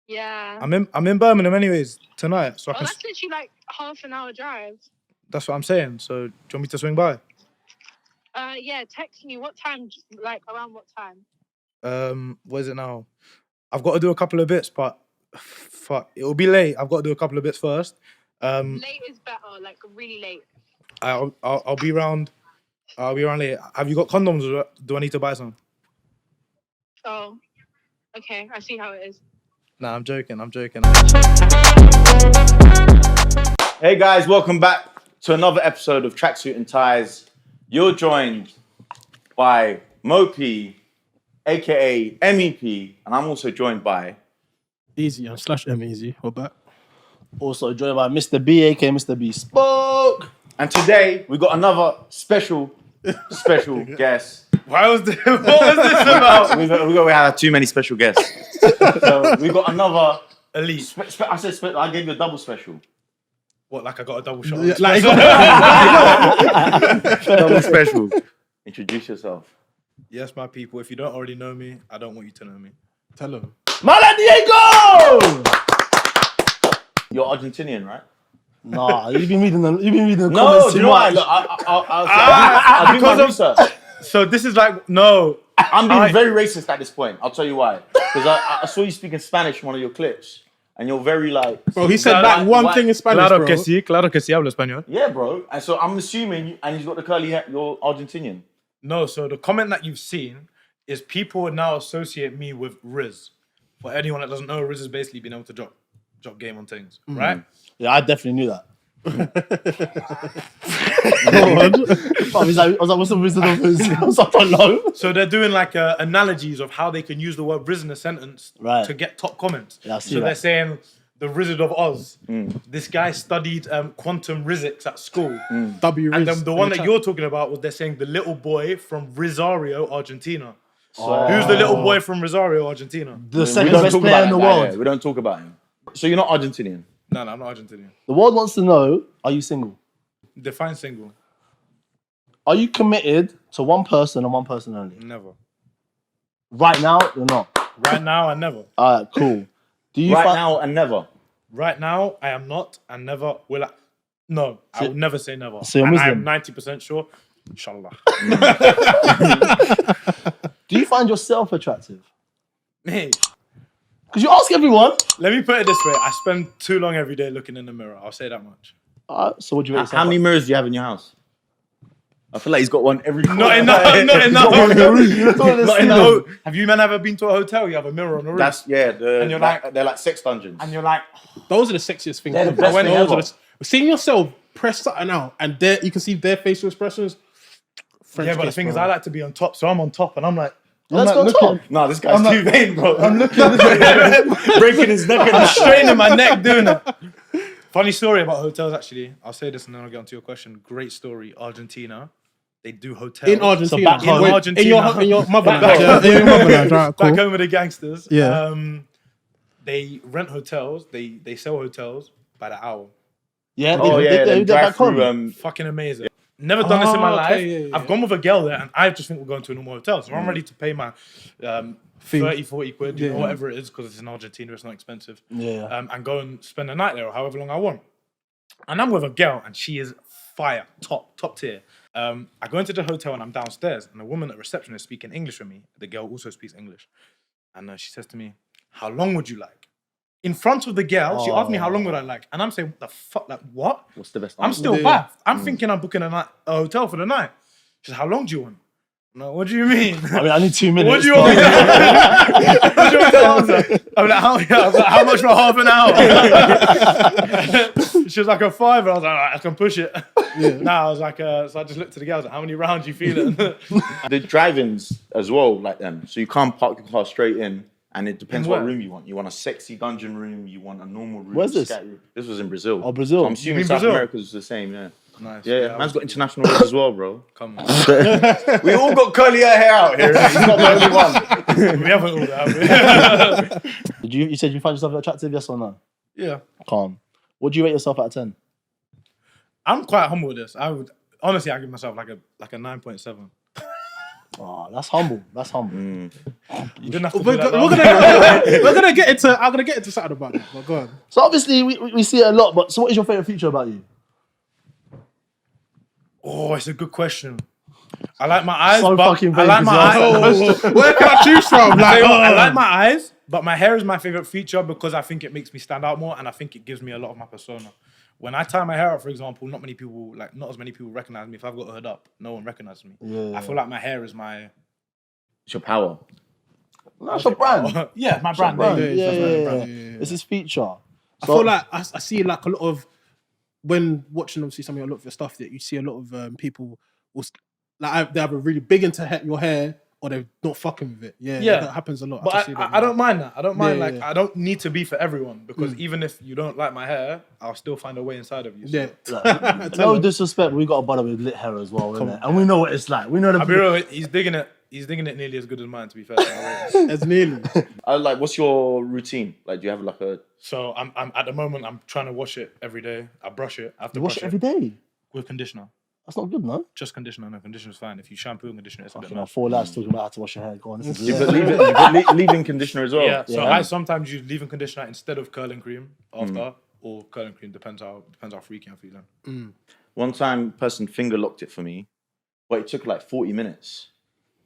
Yeah. I'm in Birmingham anyways tonight, so I can. That's literally like half an hour drive. That's what I'm saying. So do you want me to swing by? Yeah. Text me what time? Like around what time? What is it now? I've got to do a couple of bits, but fuck, it'll be late. I've got to do a couple of bits first. Late is better. Like really late. I'll be around. I'll be around late. Have you got condoms? Or do I need to buy some? Oh, okay. I see how it is. Nah, I'm joking. Hey guys, welcome back to another episode of Tracksuit and Ties. You're joined by Mopi, aka MEP, and I'm also joined by Easy and /M Easy. We're back. Also joined by Mr. B, aka Mr. B Spoke. and today we got another special guest. What was this about? We had too many special guests. So we got another Elite. I gave you a double special. What? Like I got a double shot? Yeah, like, Double special. Introduce yourself. Yes, my people. If you don't already know me, I don't want you to know me. tell them. Mala Diego! You're Argentinian, right? Nah, you've been reading the No, comments do too you know what? much. Look, I'll do my research. So this is like no. I'm being very racist at this point. I'll tell you why. Because I saw you speaking Spanish in one of your clips, and you're very like. Bro, he said that one thing in Spanish, Claro bro. que sí hablo español. Yeah, bro. And so I'm assuming, and he's got the curly hair. You're Argentinian. No, so the comment that you've seen is people now associate me with Rizz. For anyone that doesn't know, Rizz has basically been able to drop game on things, right? Yeah, I definitely knew that. I was like, what's the Rizzard of Oz? I was like, I don't know. So they're doing like analogies of how they can use the word Rizz in a sentence to get top comments. Yeah, I see so that. they're saying the Rizzard of Oz. This guy studied quantum Rizzics at school. W And then the one that you're talking about was they're saying the little boy from Rosario, Argentina. Who's the little boy from Rosario, Argentina? The second best player in the world. We don't talk about him. So you're not Argentinian. No, I'm not Argentinian. The world wants to know, are you single? Define single. Are you committed to one person and one person only? Never. Right now, you're not. Right now, and never. Alright, cool. Do you Now and never. Right now, I am not, and never will I. No, I will never say never. So you're and I Muslim? am 90% sure. Inshallah. Do you find yourself attractive? Hey, Because you ask everyone. let me put it this way. I spend too long every day looking in the mirror. I'll say that much. So what do you rate yourself? How many mirrors do you have in your house? I feel like he's got one every corner. Not enough. Not enough. Have you ever been to a hotel? You have a mirror on the roof. That's And you're like- they're like sex dungeons. And you're like, Those are the sexiest things. They're the best When thing those ever. are seeing yourself press something out and there you can see their facial expressions. French yeah, but the kiss, thing is, bro. I like to be on top, so I'm on top, and I'm like, Let's go top. No, this guy's too vain, bro. I'm looking, breaking his neck and I'm straining my neck doing it. Funny story about hotels, actually. I'll say this and then I'll get onto your question. Great story. Argentina, they do hotels. In Argentina. back home. Wait, Argentina. In your motherland. Back home. In your motherland, right, cool. Back home with the gangsters. Yeah. They rent hotels. They sell hotels by the hour. Yeah, Oh yeah, they then back drive home. through. Fucking amazing. Never done this in my life. Okay, yeah. I've gone with a girl there and I just think we're going to a normal hotel. So I'm ready to pay my 30, 40 quid, you know, whatever it is, because it's in Argentina, it's not expensive. Yeah. And go and spend the night there or however long I want. And I'm with a girl and she is fire, top tier. I go into the hotel and I'm downstairs and the woman at reception is speaking English with me. The girl also speaks English. And she says to me, "How long would you like?" In front of the girl, she asked me how long would I like. And I'm saying, what the fuck, like what? What's the best? I'm answer? still back. I'm thinking I'm booking a hotel for the night. She said, "How long do you want?" No, what do you mean? I mean, I need 2 minutes. What do you want? What do you want to answer? I'm like, how much for half an hour? She was like a $5. I was like, I can push it. Nah, I was like, so I just looked to the girl. I was like, how many rounds you feeling? The drive-ins as well, like them. So you can't park your car straight in, and it depends In what where? room you want. You want a sexy dungeon room. You want a normal room. Where's this? scat room. This was in Brazil. Oh, Brazil. So I'm assuming in South Brazil? America's the same. Yeah. Nice. Yeah, man's got international rates as well, bro. Come on. We all got curly hair out here. He's not the only one. We haven't all that, have we? You said you find yourself attractive, yes or no? Yeah. Calm. What do you rate yourself out of 10? I'm quite humble with this. I would, honestly, I give myself like a 9.7. Oh, that's humble. That's humble. You didn't have to We're do that. gonna get into. I'm gonna get into something about that. But go on. So obviously we see it a lot. But so, what is your favorite feature about you? Oh, it's a good question. I like my eyes, So but fucking I like vague my as eyes. Where can I choose from? Like, I like my eyes, but my hair is my favorite feature because I think it makes me stand out more, and I think it gives me a lot of my persona. When I tie my hair up, for example, not as many people recognize me. If I've got a hood up, no one recognizes me. Yeah. I feel like my hair is my... It's your power. That's your brand. Yeah, my brand. Yeah. It's his feature. I feel like I see like a lot of when watching obviously some of your, a lot of your stuff that you see a lot of people will like they either really big into your hair or they're not fucking with it. Yeah, that happens a lot. But I don't mind that. I don't mind Yeah. I don't need to be for everyone because even if you don't like my hair, I'll still find a way inside of you. So. Yeah. No disrespect, we got a brother with lit hair as well, innit? And we know what it's like. We know the. I'll be real. He's digging it. He's digging it nearly as good as mine. To be fair. As nearly. What's your routine? Like, do you have like a? So I'm at the moment I'm trying to wash it every day. I brush it. I have to Wash brush it every day. with conditioner. That's not good, no? Just conditioner. No, conditioner's fine. If you shampoo and conditioner, it's a bit Fucking much. 4 lads talking about how to wash your hair. Go on, this is You put leave-in conditioner as well. Yeah. So I sometimes use leave-in conditioner instead of curling cream after, or curling cream depends how freaky I'm feeling. One time, person finger locked it for me, but it took like 40 minutes,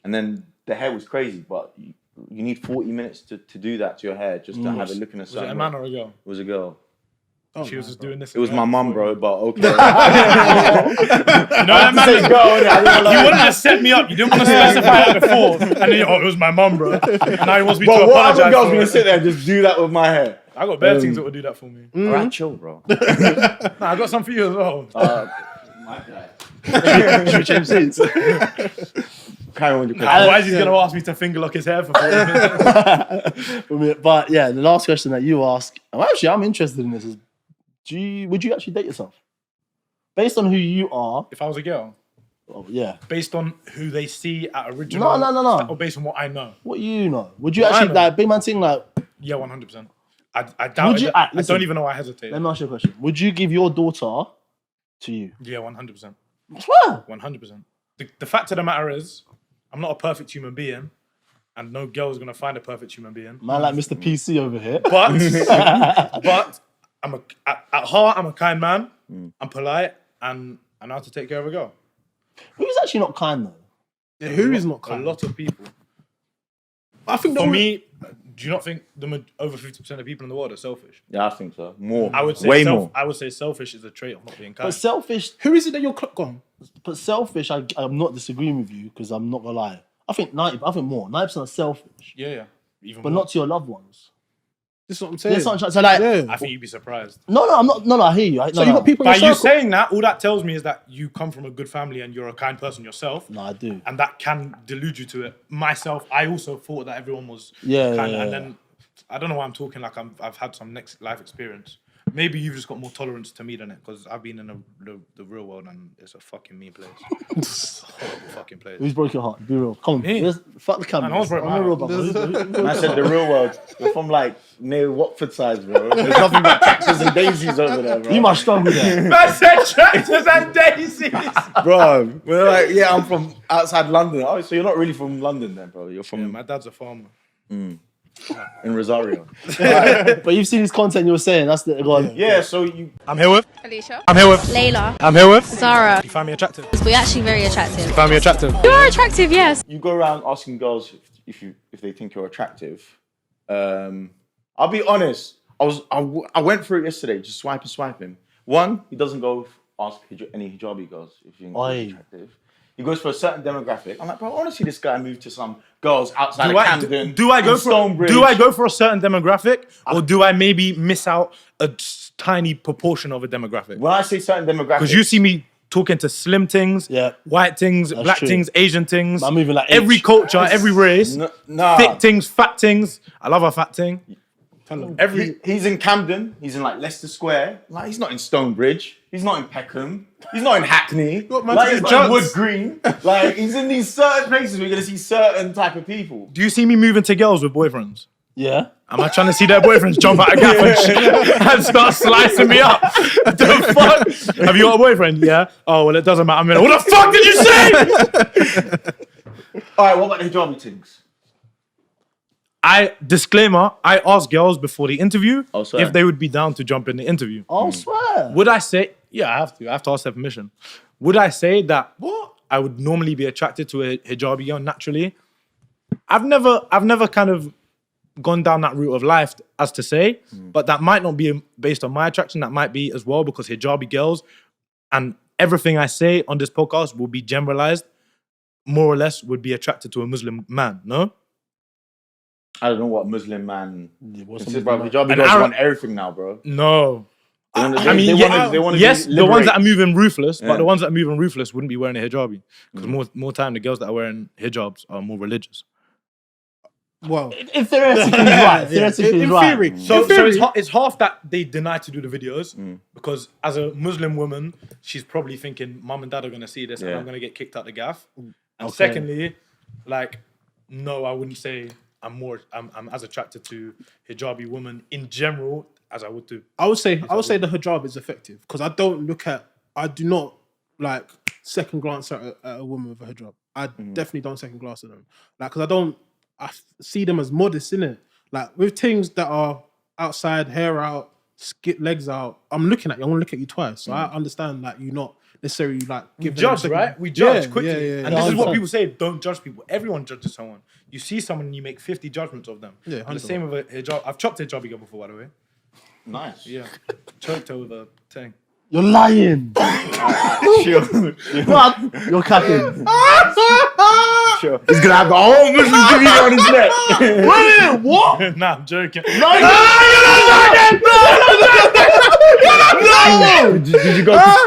and then the hair was crazy. But you need 40 minutes to do that to your hair just to have it looking a certain. Was it a man or a girl? It was a girl. Oh, she was just doing this. It was my mum, bro. But okay. You know that man. You wanted to set me up. You didn't want to specify that before, and then it was my mum, bro. And now he wants me to What apologize. other girl's gonna sit there and just do that with my hair? I got bare things that would do that for me. Alright, chill, bro. Nah, I got some for you as well. My guy. Should we change seats? Carry on with your Otherwise, he's gonna ask me to finger lock his hair for 40 minutes. But yeah, the last question that you ask, and actually I'm interested in this, is would you actually date yourself? Based on who you are. If I was a girl? Oh, yeah. Based on who they see at original? No. Or based on what I know? What you know. Would you actually, like, big man thing, like... Yeah, 100%. I doubt it. I don't even know why I hesitate. Let me ask you a question. Would you give your daughter to you? Yeah, 100%. I swear. 100%. The fact of the matter is, I'm not a perfect human being, and no girl is going to find a perfect human being. Man like Mr. PC over here. But at heart, I'm a kind man. I'm polite, and I know how to take care of a girl. Who's actually not kind, though? Yeah, who is not kind? A lot of people. I think for me, do you not think over 50% of people in the world are selfish? Yeah, I think so. More. I would say way more. I would say selfish is a trait of not being kind. But selfish... Who is it that you're gone? But selfish, I'm not disagreeing with you, because I'm not going to lie. I think more. 90% are selfish. Yeah. Even but more. Not to your loved ones. This is what I'm saying. So like, I think you'd be surprised. No, I'm not. No, I hear you. So you got people in By your you circle? saying that, all that tells me is that you come from a good family and you're a kind person yourself. No, I do. And that can delude you to it. Myself, I also thought that everyone was kind. And then, I don't know why I'm talking like I've had some next life experience. Maybe you've just got more tolerance to me than it, because I've been in the real world and it's a fucking mean place. It's a horrible fucking place. Who's broke your heart? Be real. Come on. Fuck the camera. Man, I was broke my heart. I said the real world. You're from like near Watford sides, bro. There's nothing but tractors and daisies over there, bro. You must struggle there. I said tractors and daisies. Bro, we're like, yeah, I'm from outside London. Oh, so you're not really from London then, bro. You're from... Yeah, my dad's a farmer. In Rosario. Right. But you've seen his content, you were saying. That's the... Go on. Yeah, so you... I'm here with... Alicia. I'm here with... Layla. I'm here with... Zara. You find me attractive? We're actually very attractive. You find me attractive? You are attractive, yes. You go around asking girls if they think you're attractive. I'll be honest. I went through it yesterday, just swiping. One, he doesn't go ask any hijabi girls if you think you're attractive. He goes for a certain demographic. I'm like, bro, honestly, this guy moved to some girls outside of Camden. Do I go for a certain demographic, or do I maybe miss out a tiny proportion of a demographic? When I say certain demographic, because you see me talking to slim things, white things, black things, Asian things. I'm moving like every culture, every race, thick things, fat things. I love a fat thing. He's in Camden. He's in like Leicester Square. Like he's not in Stonebridge. He's not in Peckham. He's not in Hackney. Like he's not in Wood Green. Like he's in these certain places where you're gonna see certain type of people. Do you see me moving to girls with boyfriends? Yeah. Am I trying to see their boyfriends jump out of gap and start slicing me up? The fuck? Have you got a boyfriend? Yeah. Oh well, it doesn't matter. I'm in. What the fuck did you say? All right, what about the hijabi things? Disclaimer, I asked girls before the interview swear. if they would be down to jump in the interview. Oh, swear. Would I say, yeah, I have to ask their permission. Would I say that I would normally be attracted to a hijabi girl naturally? I've never kind of gone down that route of life as to say, but that might not be based on my attraction. That might be as well because hijabi girls and everything I say on this podcast will be generalized, more or less would be attracted to a Muslim man, no? I don't know what Muslim man. What's Bro, a Muslim man? hijabi girls want everything now, bro. No. They want to yes, be the ones that are liberated. moving ruthless, but the ones that are moving ruthless wouldn't be wearing a hijabi. Because more time, the girls that are wearing hijabs are more religious. Well, theoretically, right. Theoretically, in right. theory. So In theory. it's half that they deny to do the videos because as a Muslim woman, she's probably thinking, mum and dad are going to see this and I'm going to get kicked out the gaff. And secondly, like, no, I wouldn't say I'm as attracted to hijabi women in general as I would to. I would say the hijab is effective because I do not like second glance at a woman with a hijab. I definitely don't second glance at them. Like, because I see them as modest, innit? Like, with things that are outside, hair out, legs out, I'm looking at you, I'm gonna look at you twice. So I understand that you're not necessarily like We judge, right? We judge quickly. Yeah. And this is what people say, don't judge people. Everyone judges someone. You see someone and you make 50 judgments of them. Yeah, and the same with a hijab. I've chopped a hijabi girl before, by the way. Nice. Yeah. Choked her with a thing. You're lying. Sure. What? You're capping. Sure. He's gonna have the whole Muslim TV on his neck. Wait, what? Nah, I'm joking. No!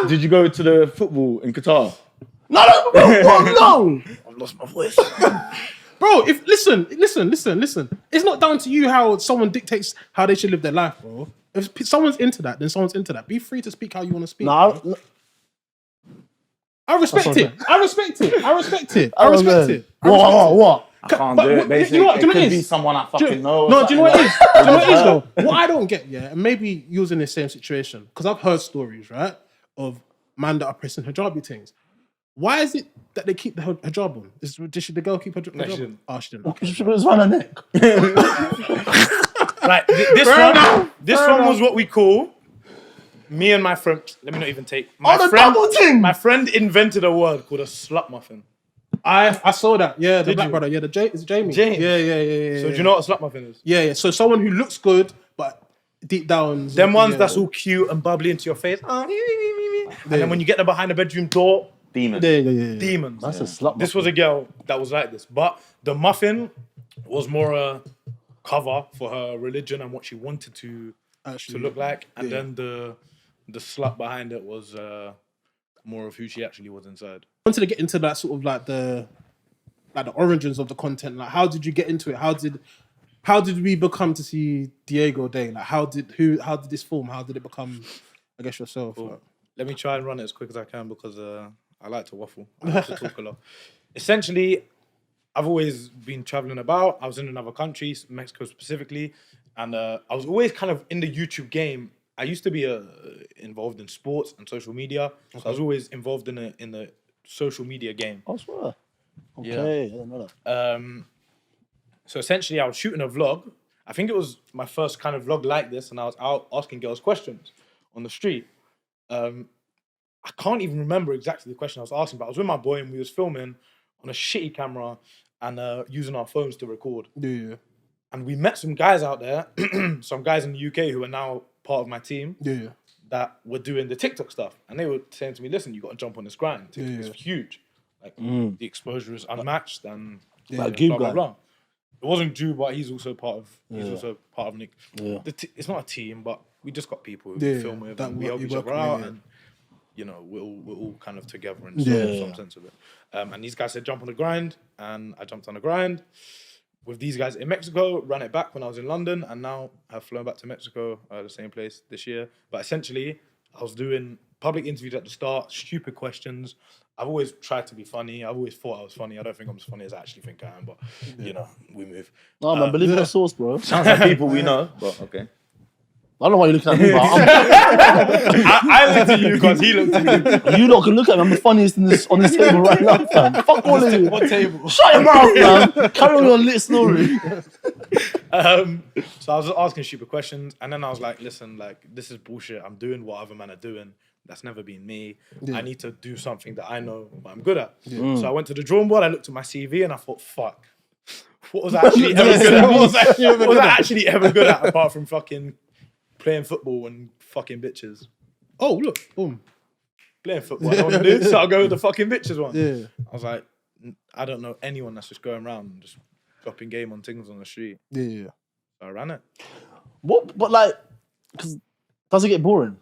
Did you go to the football in Qatar? No! I've lost my voice. Bro, listen. It's not down to you how someone dictates how they should live their life, bro. If someone's into that, then someone's into that. Be free to speak how you want to speak. No, I respect it. What? I can't do it. Basically, you know what it could it be is? someone I fucking know. No, do you know what it is? Do you know what it is though? What I don't get, yeah, and maybe you was in the same situation, because I've heard stories, right, of man that are pressing hijabi things. Why is it that they keep the hijab on? Did the girl keep her hijab on? Shouldn't. Oh, she didn't. She was around her neck. Right, this one was what we call me and my friend. Let me not even take my the friend. double thing. My friend invented a word called a slutmuffin. I saw that. Yeah, the Did black you? brother. Yeah, is it Jamie? James. Yeah. So do you know what a slutmuffin is? Yeah. So someone who looks good, but deep down, Them ones that's all cute and bubbly into your face. And then when you get them behind the bedroom door, Demons. Yeah. demons. That's a slut. This was a girl that was like this, but the muffin was more a cover for her religion and what she wanted to look like, and then the slut behind it was more of who she actually was inside. I wanted to get into that sort of like the origins of the content. Like, how did you get into it? How did we become to see Deigo Day? Like, how did this form? How did it become, I guess, yourself? Cool. Let me try and run it as quick as I can because I like to waffle. I like to talk a lot. Essentially, I've always been traveling about. I was in another country, Mexico specifically, and I was always kind of in the YouTube game. I used to be involved in sports and social media, so I was always involved in the social media game. I swear. Okay, Yeah. I didn't know that. So essentially, I was shooting a vlog. I think it was my first kind of vlog like this, and I was out asking girls questions on the street. I can't even remember exactly the question I was asking, but I was with my boy and we was filming on a shitty camera and using our phones to record. Yeah. And we met some guys out there, some guys in the UK who are now part of my team that were doing the TikTok stuff. And they were saying to me, listen, you got to jump on this grind. TikTok is huge. Like, the exposure is unmatched and Like blah, blah, blah. It wasn't Drew, but he's also part of Nick. Yeah. It's not a team, but we just got people who we film with and we help each other out. And, you know, we're all kind of together in some sense of it. And these guys said, jump on the grind. And I jumped on the grind with these guys in Mexico, ran it back when I was in London, and now I've flown back to Mexico, the same place this year. But essentially, I was doing public interviews at the start, stupid questions. I've always tried to be funny. I've always thought I was funny. I don't think I'm as funny as I actually think I am, but, you know, we move. No, man, believe in the source, bro. Sounds like people we know, but okay. I don't know why you're looking at me, but I looked at you because he looked at me. you lot can look at me. I'm the funniest on this table right now, fam. Fuck all of you. What table? Shut your mouth, man. Carry on your lit story. So I was asking stupid questions, and then I was like, listen, like, this is bullshit. I'm doing what other men are doing. That's never been me. Yeah. I need to do something that I know what I'm good at. So I went to the drawing board, I looked at my CV, and I thought, fuck. What was I actually ever good at? What was I actually ever good at apart from fucking playing football and fucking bitches? Oh, look. Boom. Playing football, I don't want to do, so I'll go with the fucking bitches one. Yeah. I was like, I don't know anyone that's just going around and just dropping game on things on the street. Yeah. So I ran it. What? But like, because does it get boring?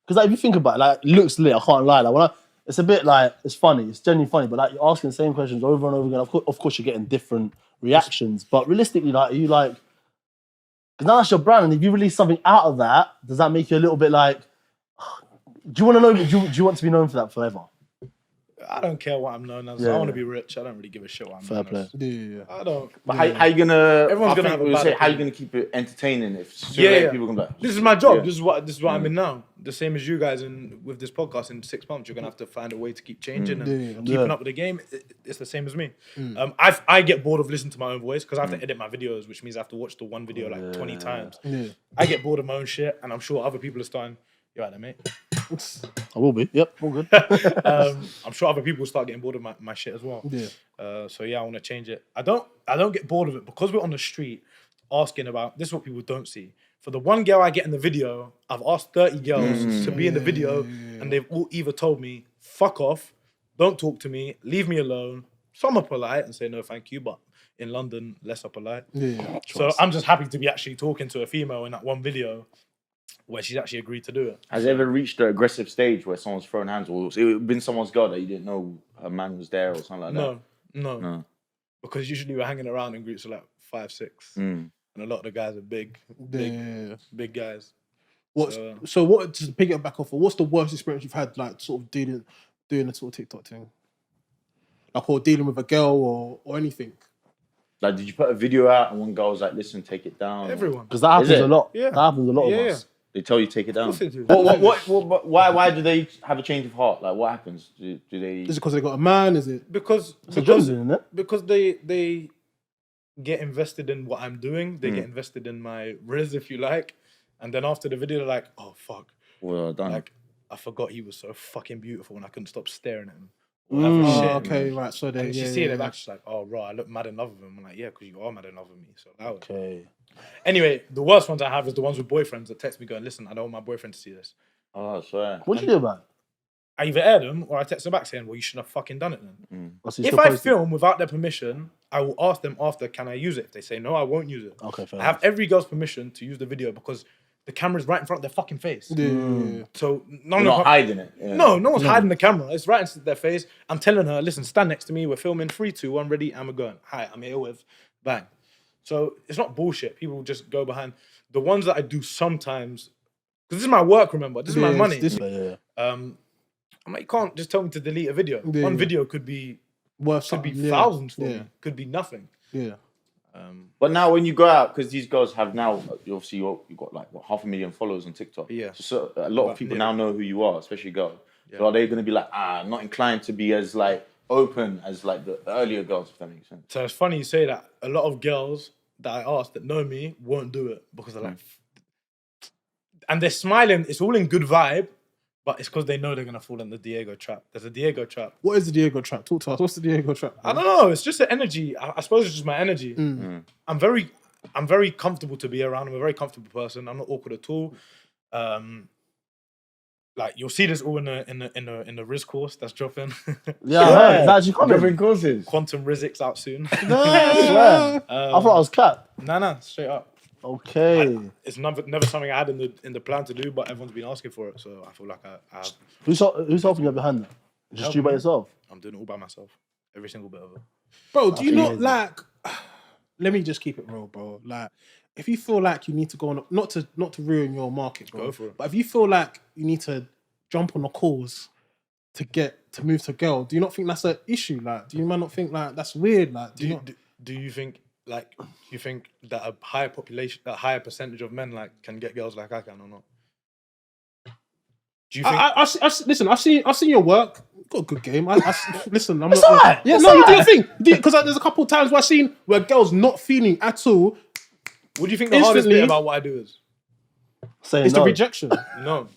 Because like, if you think about it, like, it looks lit. I can't lie. Like, it's a bit like, it's funny. It's genuinely funny. But like, you're asking the same questions over and over again. Of course, you're getting different reactions. But realistically, like, are you like, because now that's your brand, and if you release something out of that, does that make you a little bit like, do you want to know? Do you want to be known for that forever? I don't care what I'm known as. Yeah. I want to be rich. I don't really give a shit what I'm Fair known play. as. Yeah. I don't. But how you gonna? Everyone's gonna have a bad how you opinion. gonna keep it entertaining if Yeah. people come back? This is my job. Yeah. This is what I'm in now. The same as you guys with this podcast. In 6 months, you're gonna have to find a way to keep changing and keeping up with the game. It's the same as me. I get bored of listening to my own voice because I have to edit my videos, which means I have to watch the one video like 20 times. Yeah. I get bored of my own shit, and I'm sure other people are starting. You're right there, mate. I will be. Yep, all good. I'm sure other people will start getting bored of my shit as well. Yeah. So yeah, I want to change it. I don't get bored of it because we're on the street asking about this is what people don't see. For the one girl I get in the video, I've asked 30 girls to be in the video, and they've all either told me, fuck off, don't talk to me, leave me alone. Some are polite and say no thank you, but in London, less are polite. Yeah. So I'm just happy to be actually talking to a female in that one video where she's actually agreed to do it. Has it ever reached the aggressive stage where someone's thrown hands, or it's been someone's girl that you didn't know her man was there or something like that? No. Because usually we're hanging around in groups of like 5, 6. And a lot of the guys are big guys. So what, just to pick it back off, what's the worst experience you've had, like, sort of doing a sort of TikTok thing? Like, or dealing with a girl or anything? Like, did you put a video out and one girl was like, listen, take it down? Everyone. Because that happens a lot. Yeah. That happens a lot of us. They tell you take it down. Of course they do. Why do they have a change of heart? Like, what happens? Do they? Is it because they got a man? Is it? Because isn't it? Because they get invested in what I'm doing. They get invested in my Rizz, if you like. And then after the video, they're like, oh, fuck. Well done. Like, I forgot he was so fucking beautiful and I couldn't stop staring at him. Okay, right. So they, and she see it, they're back, she's like, oh, right, I look mad in love with him. I'm like, yeah, because you are mad in love with me. So that was... Okay. Anyway, the worst ones I have is the ones with boyfriends that text me going, listen, I don't want my boyfriend to see this. Oh, I swear. What do you do about it? I either air them or I text them back saying, well, you shouldn't have fucking done it then. So If I film without their permission, I will ask them after, can I use it? If they say no, I won't use it. Okay, fair I have every girl's permission to use the video because the camera's right in front of their fucking face. So You're not hiding it. Yeah. No one's hiding the camera. It's right in their face. I'm telling her, listen, stand next to me. We're filming 3, 2, 1, ready, and we're going. Hi, I'm here with bang. So it's not bullshit. People just go behind. The ones that I do sometimes, because this is my work, remember? This is my money. I'm like, you can't just tell me to delete a video. One video could be thousands for me. Could be nothing. Yeah. But now when you go out, because these girls have now, obviously you've got like, what, 500,000 followers on TikTok. Yeah. So a lot of people now know who you are, especially girls. So are they going to be like, not inclined to be as like open as like the earlier girls, if that makes sense? So it's funny you say that. A lot of girls that I asked that know me won't do it because they're like, and they're smiling. It's all in good vibe, but it's because they know they're gonna fall in the Deigo trap. There's a Deigo trap. What is the Deigo trap? Talk to us. What's the Deigo trap? I don't know. It's just the energy. I suppose it's just my energy. I'm very comfortable to be around. I'm a very comfortable person. I'm not awkward at all. Like you'll see this all in the Rizz course that's dropping. Yeah, it's actually coming. Courses. Quantum Rizzics out soon. I thought I was cat. Nah, straight up. Okay. It's never something I had in the plan to do, but everyone's been asking for it, so I feel like I have. Who's helping you behind that? Just you by yourself? I'm doing it all by myself. Every single bit of it. Bro, do you not like... Let me just keep it real, bro. Like, if you feel like you need to go on... Not to ruin your market, bro. Go for it. But if you feel like you need to jump on a cause to move to a girl, do you not think that's an issue? Like, do you not think like that's weird? Like, do you think... like, do you think that a higher percentage of men like can get girls like I can or not? Do you think? Listen, I've seen your work. You've got a good game. Listen, I'm It's not. alright. Yeah, It's no, you do alright. your thing. Because there's a couple of times where I've seen where girls not feeling at all. What do you think the hardest Instantly- bit about what I do is? Saying It's no. the rejection. No,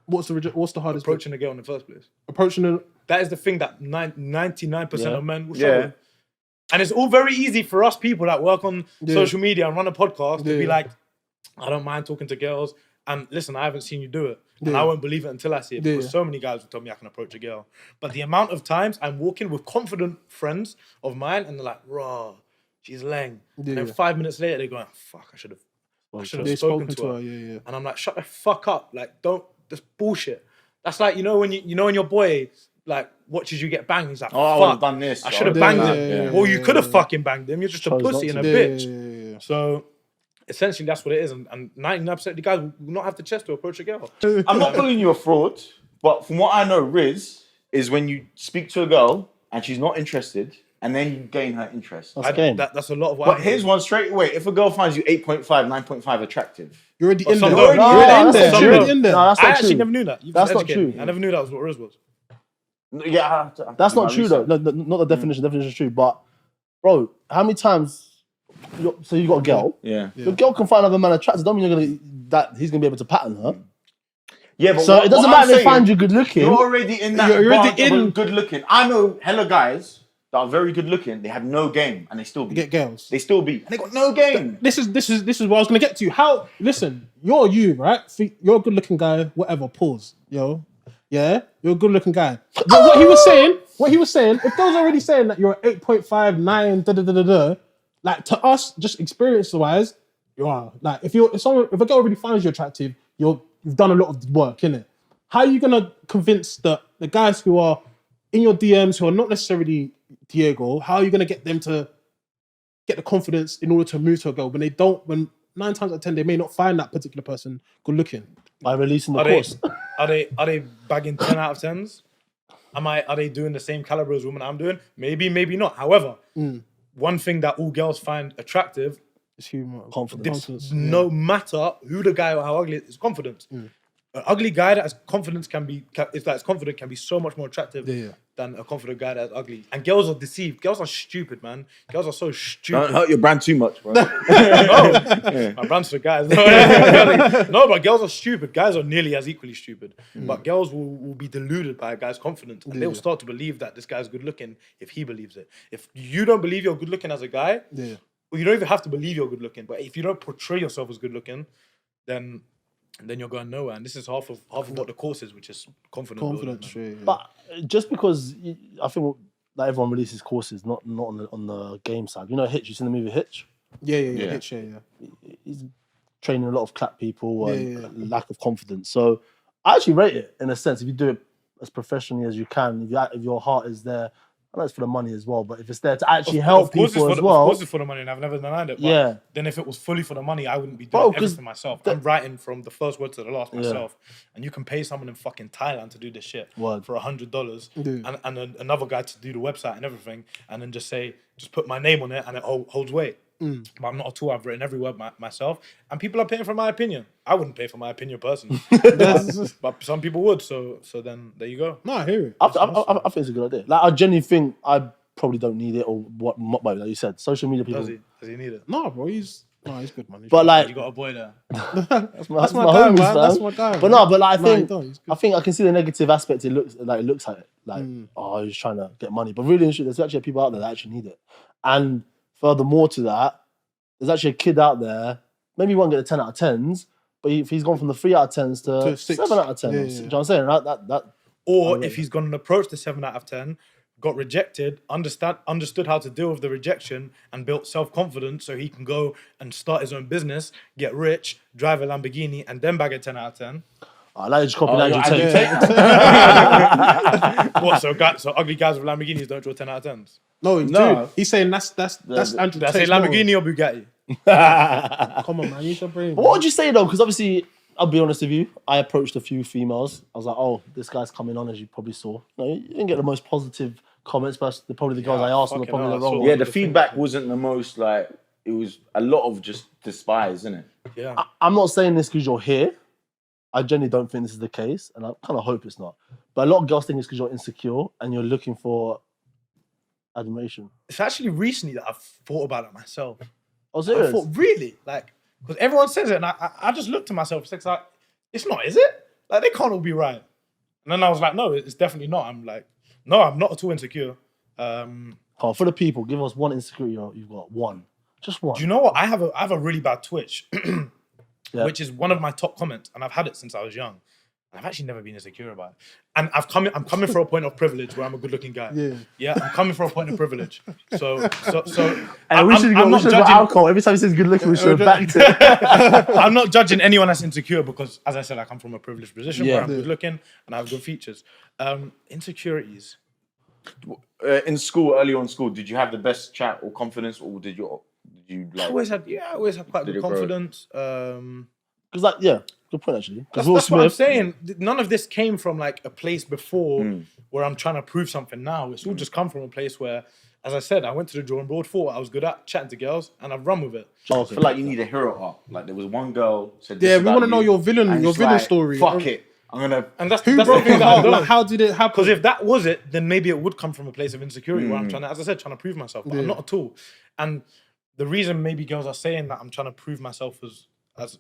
What's the hardest? approaching a girl in the first place. Approaching a. That is the thing that 99% Yeah. of men will Yeah. struggle. And it's all very easy for us people that work on Yeah. social media and run a podcast to be Yeah. like, I don't mind talking to girls. And listen, I haven't seen you do it. And Yeah. I won't believe it until I see it. Because Yeah. so many guys will tell me I can approach a girl. But the amount of times I'm walking with confident friends of mine and they're like, raw, she's leng. Yeah. And then 5 minutes later, they're going, fuck, I should have They've spoken to her. Yeah. And I'm like, shut the fuck up. Like, don't, that's bullshit. That's like, when your boy, like, watches you get banged. He's like, Oh, I would have fuck, done this. I should have would've banged done him. that. Well, you could have fucking banged him. You're just a Chose not pussy and a to. bitch. Yeah. So, essentially, that's what it is. And 99% of the guys will not have the chest to approach a girl. I'm not calling you a fraud, but from what I know, Rizz is when you speak to a girl and she's not interested, and then you gain her interest. That's game. That's a lot of what But here's one straight away. If a girl finds you 8.5, 9.5 attractive, You're already in some there. don't. You're already in there. Some You're already don't. in there. No, that's I not actually true. never knew that. You've That's not educated me. true. I never knew that was what Rizz was. yeah, I have to That's do not my true though. research. No, not the definition. The definition is true. But bro, how many times? So you got a girl. Yeah. The girl can find another man attractive. Don't mean he's gonna be able to pattern her. Yeah, but So it doesn't what matter I'm if they saying, find you good looking. You're already in that. You're already branch of in- good looking. I know hella guys that are very good looking. They have no game, and they still beat. Get girls. They still beat. And they got no game. This is what I was gonna get to. How? Listen, you're you, right? You're a good-looking guy. Whatever. Pause. Yo. Yeah, you're a good-looking guy. But what he was saying. If girls are already saying that you're 8.5, 9, like to us, just experience-wise, you are. Like if a girl already finds you attractive, you've done a lot of work, innit? How are you gonna convince the guys who are in your DMs who are not necessarily Diego? How are you gonna get them to get the confidence in order to move to a girl when 9 times out of 10 they may not find that particular person good looking? By releasing the Are course. they bagging 10 out of 10s? Are they doing the same caliber as women I'm doing? Maybe, maybe not. However, one thing that all girls find attractive, It's humor, Confidence. no matter who the guy or how ugly it is, confidence. An ugly guy that has confidence can be so much more attractive Yeah. than a confident guy that's ugly. And girls are deceived. Girls are stupid, man. Girls are so Don't stupid. hurt your brand too much, bro. My brand's for guys. No, but girls are stupid. Guys are nearly as equally stupid. But girls will be deluded by a guy's confidence. And they'll start to believe that this guy's good looking if he believes it. If you don't believe you're good looking as a guy, well, you don't even have to believe you're good looking. But if you don't portray yourself as good looking, then you're going nowhere. And this is half of what the course is, which is confidence. yeah. But just because I think that everyone releases courses, not on the game side. You know, Hitch. You seen the movie Hitch? Yeah. Hitch, yeah. He's training a lot of clap people and Yeah. lack of confidence. So I actually rate it in a sense. If you do it as professionally as you can, if your heart is there, I know it's for the money as well, but if it's there to actually help people as well. Of course it's for the money, and I've never denied it. But Yeah. then if it was fully for the money, I wouldn't be doing Bro, 'cause everything myself. I'm writing from the first word to the last myself. And you can pay someone in fucking Thailand to do this shit Word. for $100 and another guy to do the website and everything, and then just put my name on it and it holds weight. But I'm not at all. I've written every word myself, and people are paying for my opinion. I wouldn't pay for my opinion personally, but some people would. So then there you go. No, I hear it. I think it's a good idea. Like I genuinely think I probably don't need it, or what like you said, social media people. Does he need it? No, bro, he's good, man. But like You got a boy there. that's my that's my guy, homies, man. That's my guy. But no, but like, No, he don't, he's good. I think I can see the negative aspect. It looks at it like oh, he's trying to get money, but really, there's actually people out there that actually need it. And furthermore to that, there's actually a kid out there. Maybe he won't get a 10 out of 10s, but if he's gone from the 3 out of 10s to 6. 7 out of 10, Yeah, you know what I'm saying? That Or if he's gone and approached the 7 out of 10, got rejected, understood how to deal with the rejection, and built self-confidence so he can go and start his own business, get rich, drive a Lamborghini, and then bag a 10 out of 10. I like you just copying Andrew Tate. What? So ugly guys with Lamborghinis don't draw 10 out of 10s? No, No. dude, he's saying that's Andrew Did I say Tate's Lamborghini or Bugatti? model. Come on, man, use your brain. What would you say though? Because obviously, I'll be honest with you, I approached a few females. I was like, oh, this guy's coming on, as you probably saw. No, you didn't get the most positive comments, but probably the girls I asked were fucking probably hell, the I wrong saw ones. Yeah, the feedback wasn't the most like. it was a lot of just despise, isn't it? Yeah. I'm not saying this because you're here. I genuinely don't think this is the case, and I kind of hope it's not. But a lot of girls think it's because you're insecure and you're looking for admiration. It's actually recently that I've thought about it myself. Oh, serious? I thought, really? Like, because everyone says it, and I just looked to myself, it's like, it's not, is it? Like, they can't all be right. And then I was like, no, it's definitely not. I'm like, no, I'm not at all insecure. Oh, for the people, give us one insecurity you've got. One. Just one. Do you know what? I have a really bad twitch, Yeah. which is one of my top comments, and I've had it since I was young. I've actually never been insecure about it. And I'm coming for a point of privilege where I'm a good-looking guy. Yeah, I'm coming for a point of privilege. So And we should go alcohol. Every time he says good looking, we should have backed it. I'm not judging anyone that's insecure because, as I said, I come from a privileged position where I'm good looking and I have good features. Insecurities. In school, early on in school, did you have the best chat or confidence, or did you like? I always had quite good confidence. Because good point actually. That's what I'm saying. None of this came from like a place before where I'm trying to prove something now. It's all just come from a place where, as I said, I went to the drawing board for what I was good at, chatting to girls, and I've run with it. I feel like you need a hero arc. Like there was one girl said, "Yeah, we want to know your villain story." Fuck it. I'm gonna. And that's the thing that I don't. Like, how did it happen? Because if that was it, then maybe it would come from a place of insecurity where I'm trying to, as I said, trying to prove myself. But I'm not at all. And the reason maybe girls are saying that I'm trying to prove myself as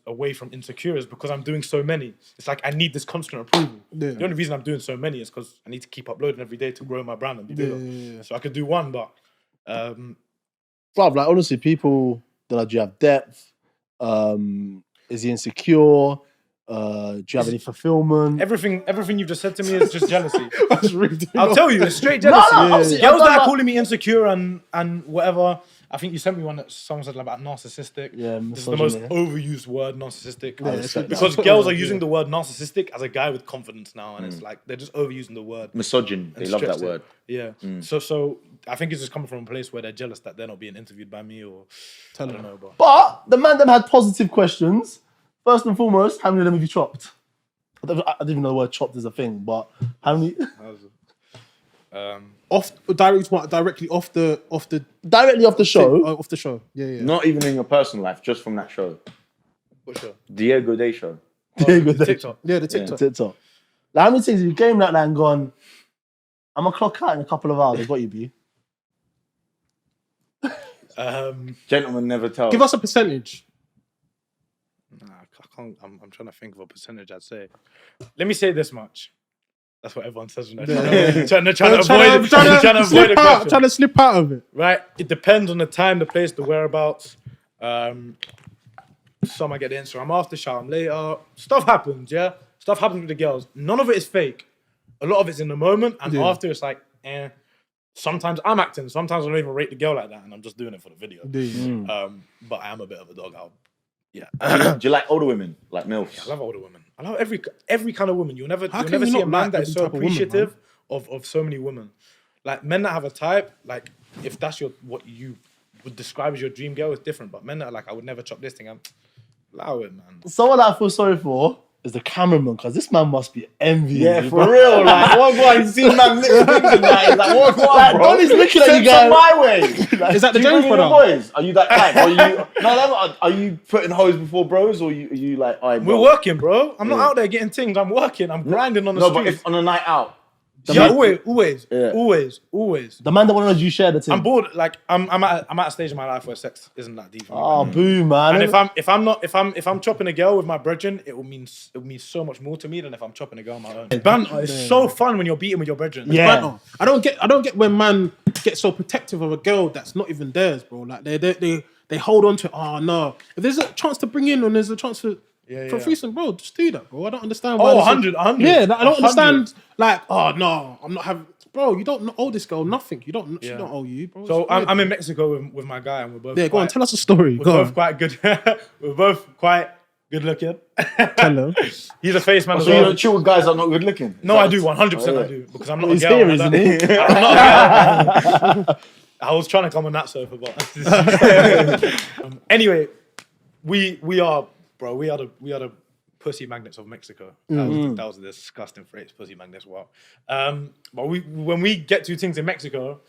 away from insecure is because I'm doing so many. It's like I need this constant approval. Yeah. The only reason I'm doing so many is because I need to keep uploading every day to grow my brand and be bigger. Yeah. So I could do one, but like honestly, people that do you have depth? Is he insecure? Do you have any fulfillment? Everything you've just said to me is just jealousy. I'll tell you, it's straight jealousy. No, girls that are calling me insecure and whatever. I think you sent me one that someone said about narcissistic. Yeah, this is the most overused word, narcissistic. Yeah, because girls are using the word narcissistic as a guy with confidence now, and it's like they're just overusing the word. Misogyny. They love that word. Yeah. So I think it's just coming from a place where they're jealous that they're not being interviewed by me or I don't know. But the man them had positive questions. First and foremost, how many of them have you chopped? I don't even know the word chopped is a thing, but how many? Directly off the show. Off the show. Yeah. Not even in your personal life, just from that show. What show? Diego Day show. Diego Day. TikTok. Yeah, the TikTok. TikTok. Like, how many things have you came like that and gone, I'm gonna clock out in a couple of hours. What you be? Gentlemen never tell. Give us a percentage. Nah, I can't. I'm trying to think of a percentage. I'd say. Let me say this much. That's what everyone says when they're trying to avoid the question. Trying to slip out of it. Right. It depends on the time, the place, the whereabouts. Some I get the answer. I'm after shower. I'm later. Stuff happens. Yeah. Stuff happens with the girls. None of it is fake. A lot of it's in the moment, and after it's like, Sometimes I'm acting. Sometimes I don't even rate the girl like that, and I'm just doing it for the video. But I am a bit of a dog. Do you like older women, like MILFs? Yeah, I love older women. I love every kind of woman. You'll never see a man that is so appreciative of so many women. Like men that have a type, like if that's what you would describe as your dream girl, is different. But men that are like, I would never chop this thing. Allow it, man. Someone that I feel sorry for is the cameraman, because this man must be envious. Yeah, for real. Like, what boy? You see man mixed things in that. He's like, what, like, bro? Donnie's looking at you guys. my way. Like, is that the James brother? Boys? Are you that type? Are you putting hoes before bros, or are you like, all right, bro? We're working, bro. I'm not out there getting things. I'm working. I'm grinding on the streets. No, but if on a night out. Always. The man that wanted you share the team. I'm bored. Like I'm at a stage in my life where sex isn't that deep for me. Oh, boo, man! And if I'm chopping a girl with my brethren, it will mean so much more to me than if I'm chopping a girl on my own. Banter is so fun when you're beating with your brethren. Yeah, I don't get when man get so protective of a girl that's not even theirs, bro. Like they hold on to it. Oh no, if there's a chance to bring in and there's a chance for threesome, bro, just do that, bro. I don't understand why. 100. Yeah, I don't understand. Like, oh no, I'm not having. Bro, you don't owe this girl nothing. She don't owe you, bro. So I'm in Mexico with my guy, and we're both. Yeah, go on, tell us a story. We're both quite good. We're both quite good looking. Tell him. He's a face man as So well. you don't chill with guys that are not good looking? No, I do. 100% I do, because I'm not a He's girl. here, isn't he? I'm not a girl. I was trying to come on that sofa, but anyway, we are the pussy magnets of Mexico. That was a disgusting phrase, pussy magnets. Wow. But when we get to things in Mexico,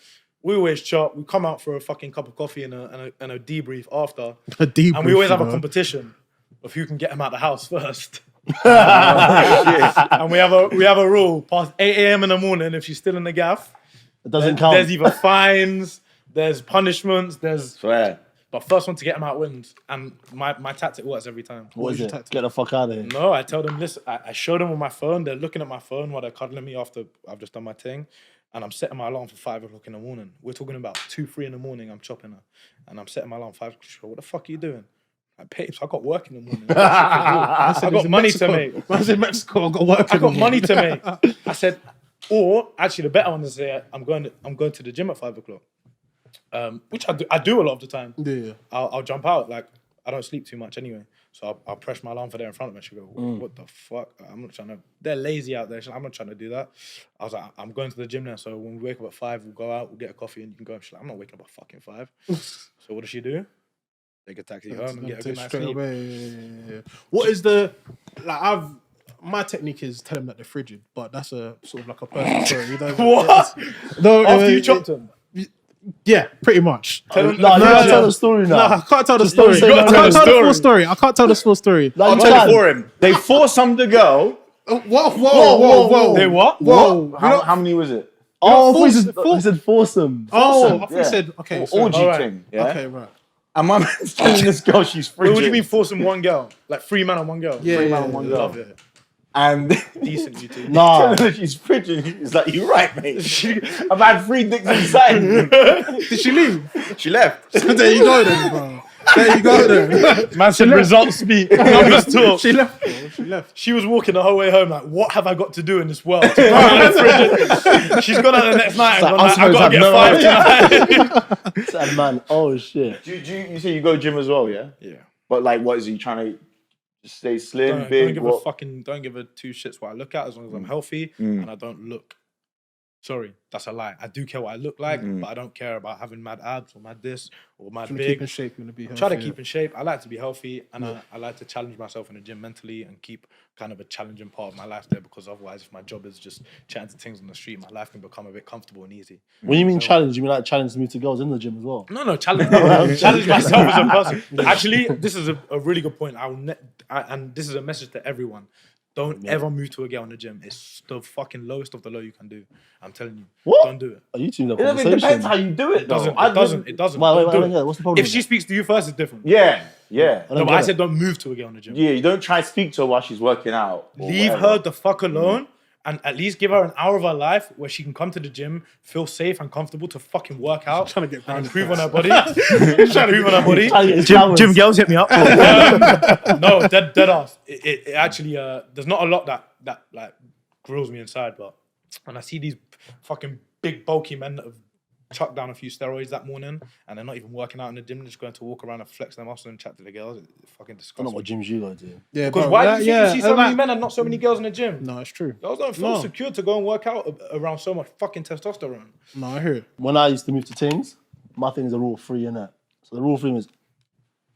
We always chop. We come out for a fucking cup of coffee and a debrief after. A debrief, and we always have a competition of who can get him out the house first. And we have a rule: past 8 a.m. in the morning, if she's still in the gaff, it doesn't count. There's either fines, there's punishments, Swear. But first one to get him out wins. And my tactic works every time. What is it? Get the fuck out of here. No, I tell them, listen, I show them on my phone. They're looking at my phone while they're cuddling me after I've just done my thing. And I'm setting my alarm for 5 o'clock in the morning. We're talking about 2, 3 in the morning. I'm chopping her. And I'm setting my alarm 5 o'clock. What the fuck are you doing? Like, babes, I got work in the morning. I got money to make. I was in Mexico, I got work. I got money to make. I said, or actually the better one is say I'm going to the gym at 5 o'clock. Which I do a lot of the time. Yeah. I'll jump out. Like, I don't sleep too much anyway. So I'll press my alarm for there in front of me. She'll go, what the fuck? I'm not trying to... They're lazy out there. I'm not trying to do that. I was like, I'm going to the gym now. So when we wake up at 5, we'll go out, we'll get a coffee and you can go. She's like, I'm not waking up at fucking 5. So what does she do? Take a taxi home and get a good night's sleep. Yeah. What is the... Like, my technique is tell them that they're frigid, but that's a sort of like a personal story. You know, what? No, after you chopped them? Yeah, pretty much. Tell the story now. No, I can't tell the story. I can't tell the full story. I can't tell the full story. I'll tell it for him. They foursomed the girl. Whoa. They what? Whoa. How many was it? Oh, he said foursome. Oh, I think he said, okay. Orgy thing. Yeah? Okay, right. And my man's telling this girl she's frigid. What do you mean foursome one girl? Like 3 men on one girl? Yeah, 3 men on one girl. Love it. And decent, you two. Nah. Telling her she's frigid. He's like, you're right, mate. I've had 3 dicks inside. Did she leave? She left. There you go then, bro. There you go then. Man said results speak. Numbers talk. She left. She was walking the whole way home like, what have I got to do in this world? She's gone out the next night and gone like, I got to get 5 tonight. Sad man. Oh, shit. You say you go gym as well, yeah? Yeah. But like, what is he trying to stay slim, big? Don't give a 2 shits what I look at as long as I'm healthy and I don't look. Sorry, that's a lie. I do care what I look like, but I don't care about having mad abs or mad this or mad big. Keep in shape, you want to be healthy. Try to keep in shape. I like to be healthy and I like to challenge myself in the gym mentally and keep kind of a challenging part of my life there because otherwise if my job is just chatting to things on the street, my life can become a bit comfortable and easy. When you mean challenge, you mean like challenge me to girls in the gym as well? No, challenge myself as a person. Actually, this is a really good point. And this is a message to everyone. Don't ever move to a girl in the gym. It's the fucking lowest of the low you can do. I'm telling you. What? Don't do it. Are you two in the It conversation? depends how you do it, though. It doesn't. Wait, Don't do it. what's the problem? If she speaks to you first, it's different. Yeah. No, but I said don't move to a girl in the gym. Yeah, you don't try to speak to her while she's working out. Leave her the fuck alone and at least give her an hour of her life where she can come to the gym, feel safe and comfortable to fucking work out trying to get and improve on her body. Improve on her body. Gym girls hit me up. No, dead ass. It actually, there's not a lot that like grills me inside, but when I see these fucking big bulky men that have chucked down a few steroids that morning and they're not even working out in the gym, they're just going to walk around and flex their muscles and chat to the girls, it's fucking I disgusting. don't know what gyms you go to. Yeah, because why do you think you see so many men and not so many girls in the gym? No, it's true. Girls don't feel secure to go and work out around so much fucking testosterone. No, I hear it. When I used to move to Tings, my thing is a rule of 3, innit? So the rule of 3 is,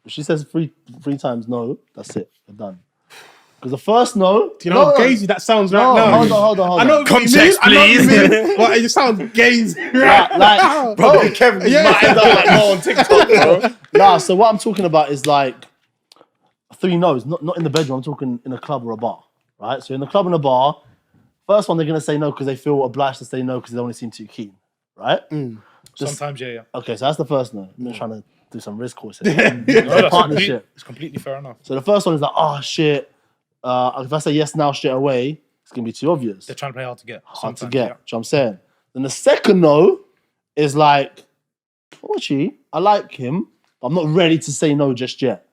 if she says three times no, that's it, you're done. Because the first no... Do you know how gazy that sounds right now? Hold on. I know context, please. But it sounds gazy. Like bro, Kevin's mind up like no on TikTok, bro. Nah, so what I'm talking about is like 3 no's, not in the bedroom, I'm talking in a club or a bar, right? So in the club and a bar, first one they're going to say no because they feel obliged to say no because they don't want to seem too keen, right? Sometimes, yeah. Okay, so that's the first no. I'm just trying to do some Rizz courses. Partnership. It's completely fair enough. So the first one is like, oh shit, if I say yes now straight away, it's going to be too obvious. They're trying to play hard to get. Hard to get, do you know what I'm saying? Then the second no is like, oh, gee, I like him, but I'm not ready to say no just yet.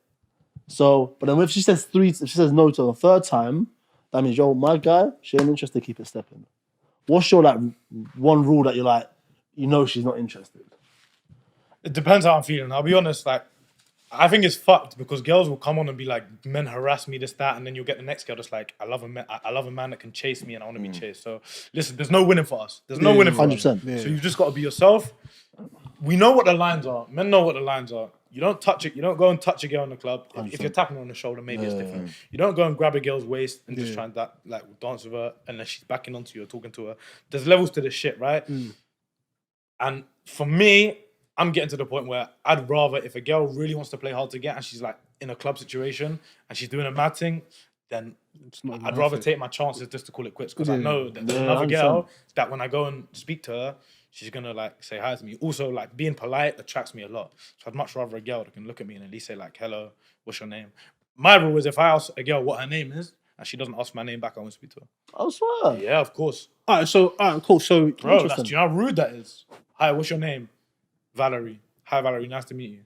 So, but then if she says no to the 3rd time, that means, yo, my guy, she ain't interested, keep it stepping. What's your, like, one rule that you're like, you know she's not interested? It depends how I'm feeling. I'll be honest, like, I think it's fucked because girls will come on and be like, men harass me, this, that, and then you'll get the next girl that's like, I love a man that can chase me and I want to be chased. So listen, there's no winning for us. There's no winning for 100%. us. So you've just got to be yourself. We know what the lines are. Men know what the lines are. You don't touch it. You don't go and touch a girl on the club. If you're tapping her on the shoulder, maybe it's different. You don't go and grab a girl's waist and just try and like dance with her unless she's backing onto you or talking to her. There's levels to this shit, right? And for me, I'm getting to the point where I'd rather, if a girl really wants to play hard to get and she's like in a club situation and she's doing a mad thing, then I'd rather take my chances just to call it quits, because I know that there's another girl that when I go and speak to her, she's gonna like say hi to me. Also, like being polite attracts me a lot. So I'd much rather a girl that can look at me and at least say like, "Hello, what's your name?" My rule is if I ask a girl what her name is and she doesn't ask my name back, I won't speak to her. I swear. Yeah, of course. All right, cool. So, bro, do you know how rude that is? Hi, what's your name? Valerie. Hi, Valerie. Nice to meet you.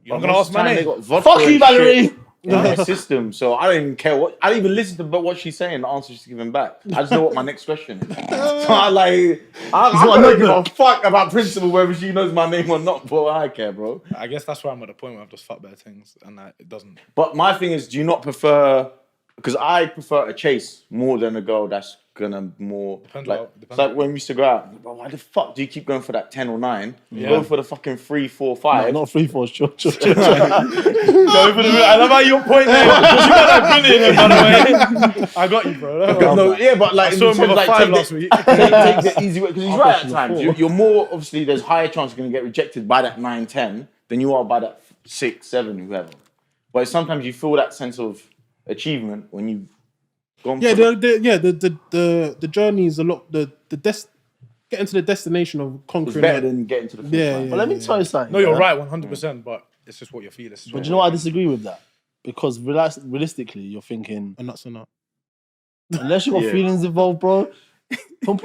You're not gonna ask my name. Fuck you, Valerie. In my system, so I don't even care what. I don't even listen to what she's saying. The answer she's giving back. I just know what my next question is. So I don't give a fuck about principle whether she knows my name or not. Bro, I care, bro. I guess that's why I'm at the point where I've just fucked better things, and it doesn't. But my thing is, do you not prefer? Because I prefer a chase more than a girl that's gonna more Depends like. It's like when we used to go out. Why the fuck do you keep going for that 10 or 9? Yeah. Go for the fucking 3, 4, 5. No, not 3, 4. Sure. Go for the. I love how your point there. You got that brilliant, by the way. I got you, bro. No, yeah, but like, I saw him with a 5 last week. Take the easy way, because he's right at times. You're more obviously. There's higher chance you're gonna get rejected by that 9, 10 than you are by that 6, 7, whoever. But sometimes you feel that sense of achievement when you've gone. Yeah, the journey is a lot. Getting to the destination of conquering. It's better than getting to the finish line. But let me tell you something. No, you're right, 100%. But it's just what you feel. But do you know why I disagree with that? Because realistically, you're thinking a nuts or not. Unless you got feelings involved, bro. Pum,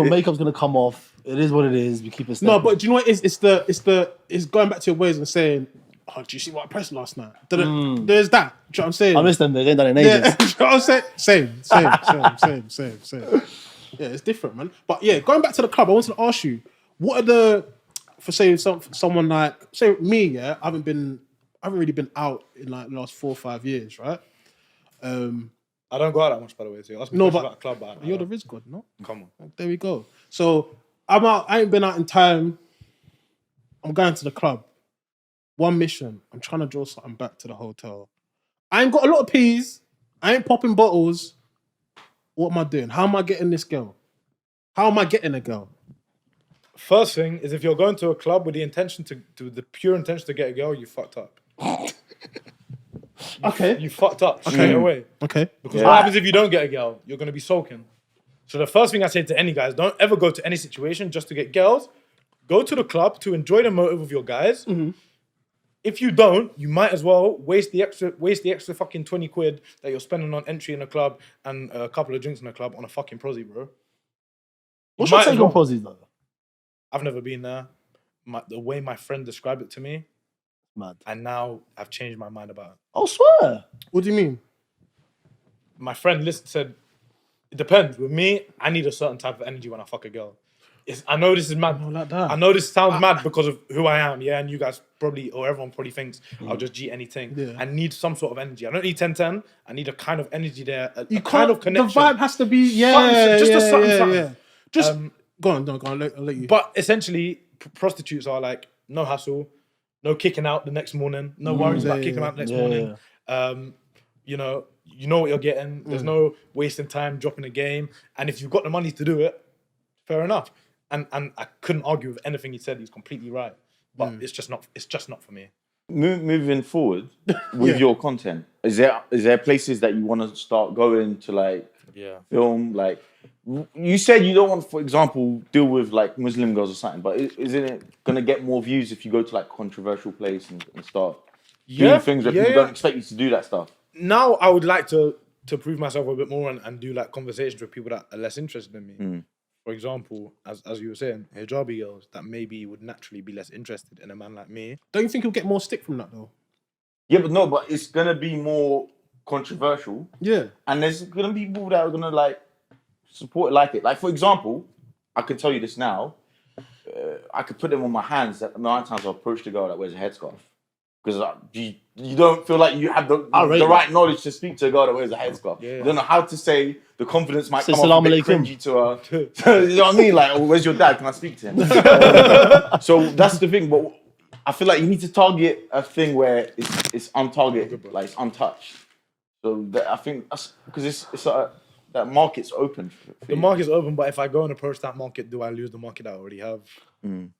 makeup's gonna come off. It is what it is. We keep it stepping. No, but do you know what it is? It's going back to your ways and saying, "Oh, do you see what I pressed last night?" There's that. Do you know what I'm saying? I miss them. They ain't done in ages. Yeah, do you know what I'm saying? Same. Yeah, it's different, man. But yeah, going back to the club, I wanted to ask you, what are someone like, say me, yeah, I haven't really been out in like the last 4 or 5 years, right? I don't go out that much, by the way. So you ask me about a club, but you're the Rizz God, no? Come on. There we go. So I'm out. I ain't been out in time. I'm going to the club. One mission. I'm trying to draw something back to the hotel. I ain't got a lot of peas. I ain't popping bottles. What am I doing? How am I getting this girl? How am I getting a girl? First thing is, if you're going to a club with the intention the pure intention to get a girl, you fucked up. Okay. You fucked up straight away. Okay. Because what happens if you don't get a girl? You're going to be sulking. So the first thing I say to any guys, don't ever go to any situation just to get girls. Go to the club to enjoy the motive of your guys. Mm-hmm. If you don't, you might as well waste the extra fucking 20 quid that you're spending on entry in a club and a couple of drinks in a club on a fucking prosy, bro. What's your take on posies, though? I've never been there. The way my friend described it to me, mad. And now I've changed my mind about it. I swear. What do you mean? My friend said, it depends. With me, I need a certain type of energy when I fuck a girl. I know this is mad. No, like that. I know this sounds mad because of who I am, yeah, and you guys probably, or everyone probably thinks I'll just G anything. Yeah. I need some sort of energy. I don't need 10-10. I need a kind of energy there, a kind of connection. The vibe has to be, something. Just, go on, I'll let you. But essentially, prostitutes are like, no hassle, no kicking out the next morning, no worries about kicking out the next morning. You know what you're getting. There's no wasting time, dropping a game. And if you've got the money to do it, fair enough. And I couldn't argue with anything he said. He's completely right. But it's just not for me. Moving forward with your content, is there places that you want to start going to, like film? Like you said, you don't want, for example, deal with like Muslim girls or something. But isn't it gonna get more views if you go to like controversial place and start doing things where people don't expect you to do that stuff? Now I would like to prove myself a bit more and do like conversations with people that are less interested in me. For example, as you were saying, hijabi girls that maybe would naturally be less interested in a man like me. Don't you think he'll get more stick from that though? Yeah, but it's gonna be more controversial. Yeah. And there's gonna be people that are gonna like support it like it. Like for example, I can tell you this now. I could put them on my hands that 9 times I approach the girl that wears a headscarf. Because you don't feel like you have the right knowledge to speak to a girl that wears a headscarf. Yeah. You don't know how to say. The confidence might come off a bit cringy to her. You know what I mean? Like, where's your dad? Can I speak to him? So that's the thing. But I feel like you need to target a thing where it's untargeted, like it's untouched. So I think that's because it's that market's open. The market's open, but if I go and approach that market, do I lose the market that I already have?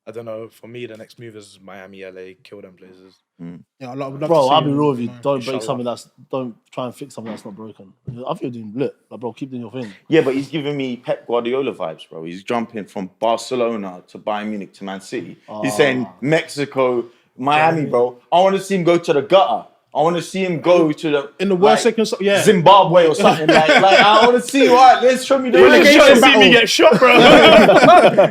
I don't know. For me, the next move is Miami, LA, kill them places. Yeah, I'd love to Bro, see I'll be him, real with you. man. Don't break something don't try and fix something that's not broken. I think you're doing lit. Like, bro, keep doing your thing. Yeah, but he's giving me Pep Guardiola vibes, bro. He's jumping from Barcelona to Bayern Munich to Man City. He's saying Mexico, Miami, bro. I want to see him go to the gutter. I want to see him go to the in the worst second, Zimbabwe or something like I want to see. Right, let's show me the relegation battle. See me get shot, bro. Like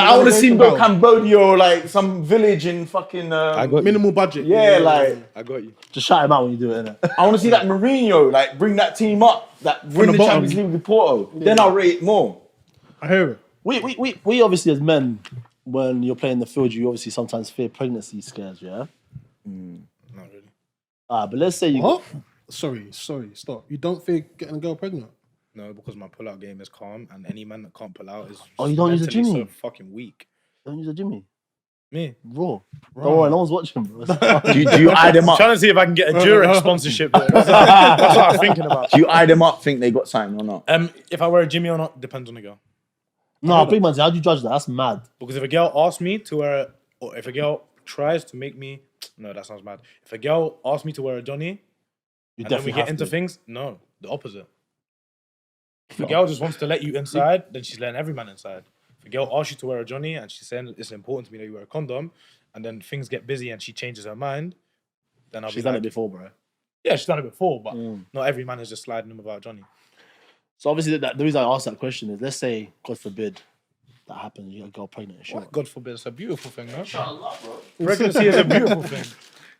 I want to see him go Cambodia or like some village in fucking. I got minimal budget. Yeah, like I got you. Just shout him out when you do it, innit? I want to see that Mourinho like bring that team up, that win the Champions League with Porto. Then I'll rate it more. I hear it. We obviously as men, when you're playing the field, you obviously sometimes fear pregnancy scares, yeah. Not really. But let's say you. What? Sorry, stop. You don't fear getting a girl pregnant? No, because my pull-out game is calm, and any man that can't pull out is you don't use a mentally Jimmy? so fucking weak. Don't use a Jimmy. Me. Raw. Don't worry, no one's watching, bro. Do you eye them I'm up? trying to see if I can get a Durex sponsorship. There. That's what I'm thinking about. Do you eye them up? Think they got something or not? If I wear a Jimmy or not depends on the girl. No, big man, how do you judge that? That's mad. Because if a girl asks me to wear, or if a girl tries to make me, no, that sounds mad. If a girl asks me to wear a Johnny, and then we get into things, no, the opposite. If a girl just wants to let you inside, then she's letting every man inside. If a girl asks you to wear a Johnny and she's saying it's important to me that you wear a condom, and then things get busy and she changes her mind, then She's done it before, bro. Yeah, she's done it before, but not every man is just sliding him without Johnny. So obviously, the reason I asked that question is, let's say, God forbid, that happens, you get a girl pregnant and shit. God forbid, it's a beautiful thing, no? Inshallah, bro. Pregnancy is a beautiful thing.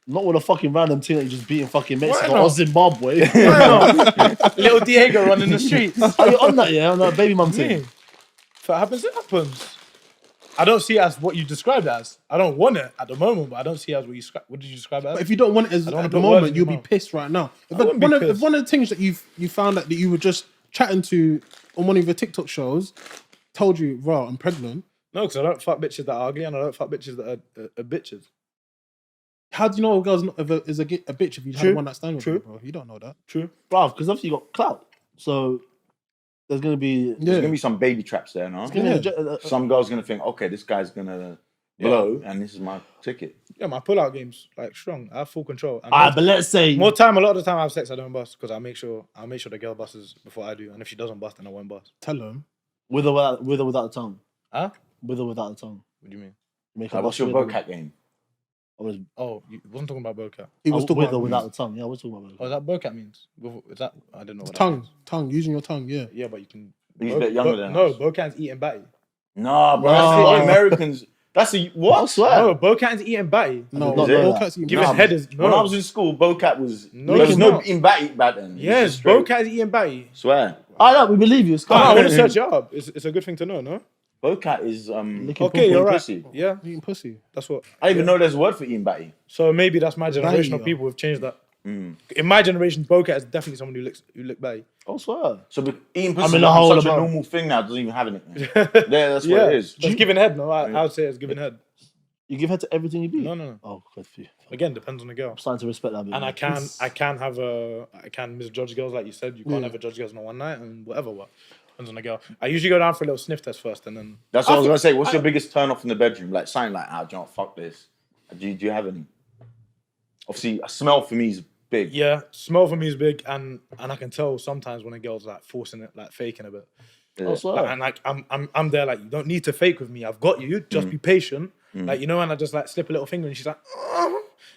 Not with a fucking random team that you just beating fucking Mexico or Zimbabwe. Little Diego running the streets. Are you on that, yeah? On that baby mum thing? If it happens, it happens. I don't see it as what you described as. I don't want it at the moment, but I don't see it as what did you describe it as? But if you don't want it as at the moment, you'll be pissed right now. If one of the things that you found out that you were just chatting to on one of your TikTok shows told you, "Bro, I'm pregnant." No, because I don't fuck bitches that are ugly, and I don't fuck bitches that are bitches. How do you know a girl's not is a bitch if you had one that stand with her, bro? You don't know that. True, bro. Because obviously you got clout, so there's gonna be some baby traps there, no? Some girl's gonna think, okay, this guy's gonna blow, and this is my ticket. Yeah, my pull-out game's like strong. I have full control. But let's say a lot of the time I have sex, I don't bust because I'll make sure the girl busts before I do, and if she doesn't bust, then I won't bust. Tell them with or without the tongue. Huh? With or without the tongue. What do you mean? What's your bocat game? You wasn't talking about bocat. He was talking with or without the tongue. Yeah, I was talking about bocat. Oh, is that bocat means? Is that I don't know what tongue, using your tongue. Yeah. Yeah, but you can. He's a bit younger than us. No, bocat's eating batty. Nah, bro. That's the Americans. That's a what? I swear. No, bocat's eating batty. No, bocat's eating batty. Headers. No. When I was in school, bocat was there was no eating batty back then. Yes, bocat's eating batty. Swear. I know, we believe you. I want to search it up. It's a good thing to know, no? Bocat is okay, you're right. Pussy. Yeah, eating pussy. That's what. I didn't even know there's a word for eating batty. So maybe that's my generation of people who've changed that. In my generation, bocat is definitely someone who lick batty. I swear. So eating pussy is such a normal thing now. It doesn't even have it. Yeah, that's what it is. It's giving head, no? I would say it's giving head. You give head to everything you beat? No. Oh, good for you. Again, depends on the girl. I'm starting to respect that. And I can misjudge girls like you said. You can't ever judge girls in a one night and whatever. Depends on the girl. I usually go down for a little sniff test first and then... That's what I was going to say. What's your biggest turn off in the bedroom? Like something like, do you know what, fuck this. Do you have any? Obviously, a smell for me is big. Yeah, smell for me is big and I can tell sometimes when a girl's like forcing it, like faking a bit. Yeah. And like I'm there like, you don't need to fake with me. I've got you. Just be patient. Like, you know, and I just like slip a little finger and she's like,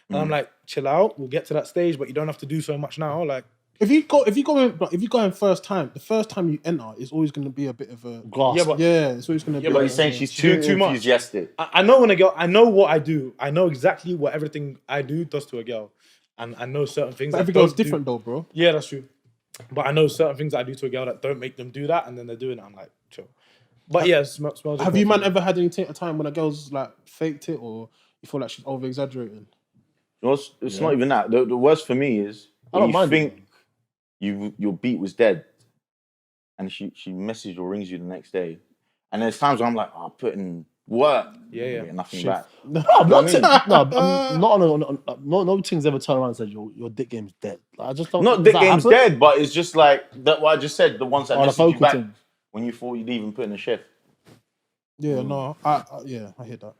and I'm like, chill out. We'll get to that stage, but you don't have to do so much now. Like, if you go in first time, the first time you enter is always going to be a bit of a glass. It's always going to be. But he's saying she's too enthusiastic. I know when a girl, I know what I do. I know exactly what everything I do does to a girl, and I know certain things. But every girl's different, though, bro. Yeah, that's true. But I know certain things that I do to a girl that don't make them do that, and then they're doing it. I'm like, chill. But yeah, smells. Have you ever had any a time when a girl's like faked it, or you feel like she's over exaggerating? It's not even that. The worst for me is when you think your beat was dead, and she messages or rings you the next day, and there's times where I'm like, putting What? Yeah. Nothing back. No, no things ever turn around and said your dick game's dead. Like, I just don't. Not dick game's dead, but it's just like that. What I just said, the ones that messaged you back when you thought you'd even put in a shift. Yeah, no, I hear that.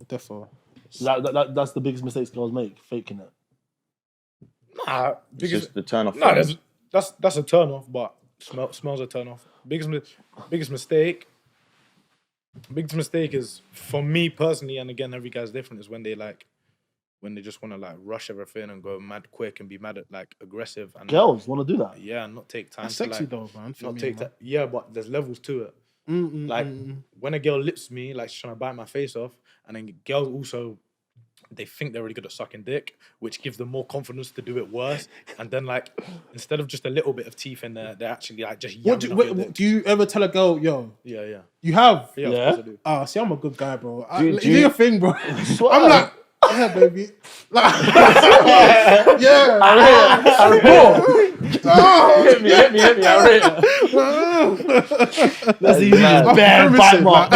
Definitely. That's the biggest mistakes girls make, faking it. Nah, it's just the turn off. No, that's a turn off, but smells a turn off. Biggest mistake is for me personally, and again, every guy's different. Is when they just want to like rush everything and go mad quick and be mad at like aggressive. And girls want to do that. Yeah, and not take time. That's sexy though, man. Yeah, but there's levels to it. When a girl lips me, like she's trying to bite my face off, and then girls also, they think they're really good at sucking dick, which gives them more confidence to do it worse. And then like, instead of just a little bit of teeth in there, they're actually like just yamming. Do you ever tell a girl, yo? Yeah. You have? Yeah. Of course I do. Oh, see, I'm a good guy, bro. You do your thing, bro. I'm like, yeah, baby. Like, yeah. Hit me. I rate it. That's the easiest bad bite mark.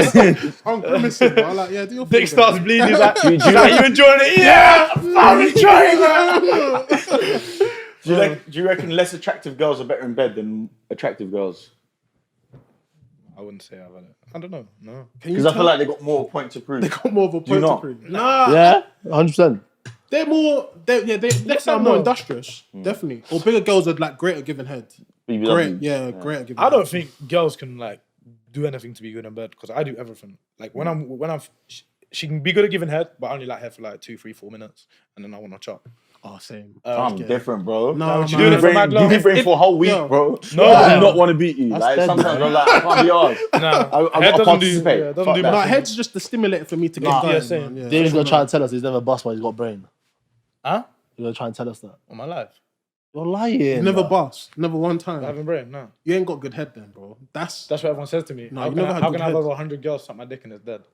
I'm grimacing, bro. I'm like, yeah, do your thing. Dick starts bleeding. He's like, you enjoying it? Yeah, I'm enjoying it. Do you reckon less attractive girls are better in bed than attractive girls? I wouldn't say I've had it. I don't know. No. Because I feel like they got more point to prove. They got more of a point to prove. Nah. Yeah, 100%. They're more industrious, definitely. Or bigger girls are like great at giving head. Great at giving head. I don't think girls can like do anything to be good in bed because I do everything. Like when I'm, she can be good at giving head, but I only like head for like 2, 3, 4 minutes, and then I want to chop. Oh, same. I'm different, bro. No, you do it for mad long. You do it for a whole week, bro. No, I do not want to beat you. Like sometimes I'm like, I can't be arsed. No, I got to participate. Doesn't do much. Head's just the stimulator for me to get going. David's gonna try and tell us he's never bust, but he's got brain. Huh? You're gonna try and tell us that? On my life. You're lying. You never bust. Never one time. I haven't brain, no. You ain't got good head then, bro. That's what everyone says to me. No, how can I have over 100 girls suck my dick and it's dead?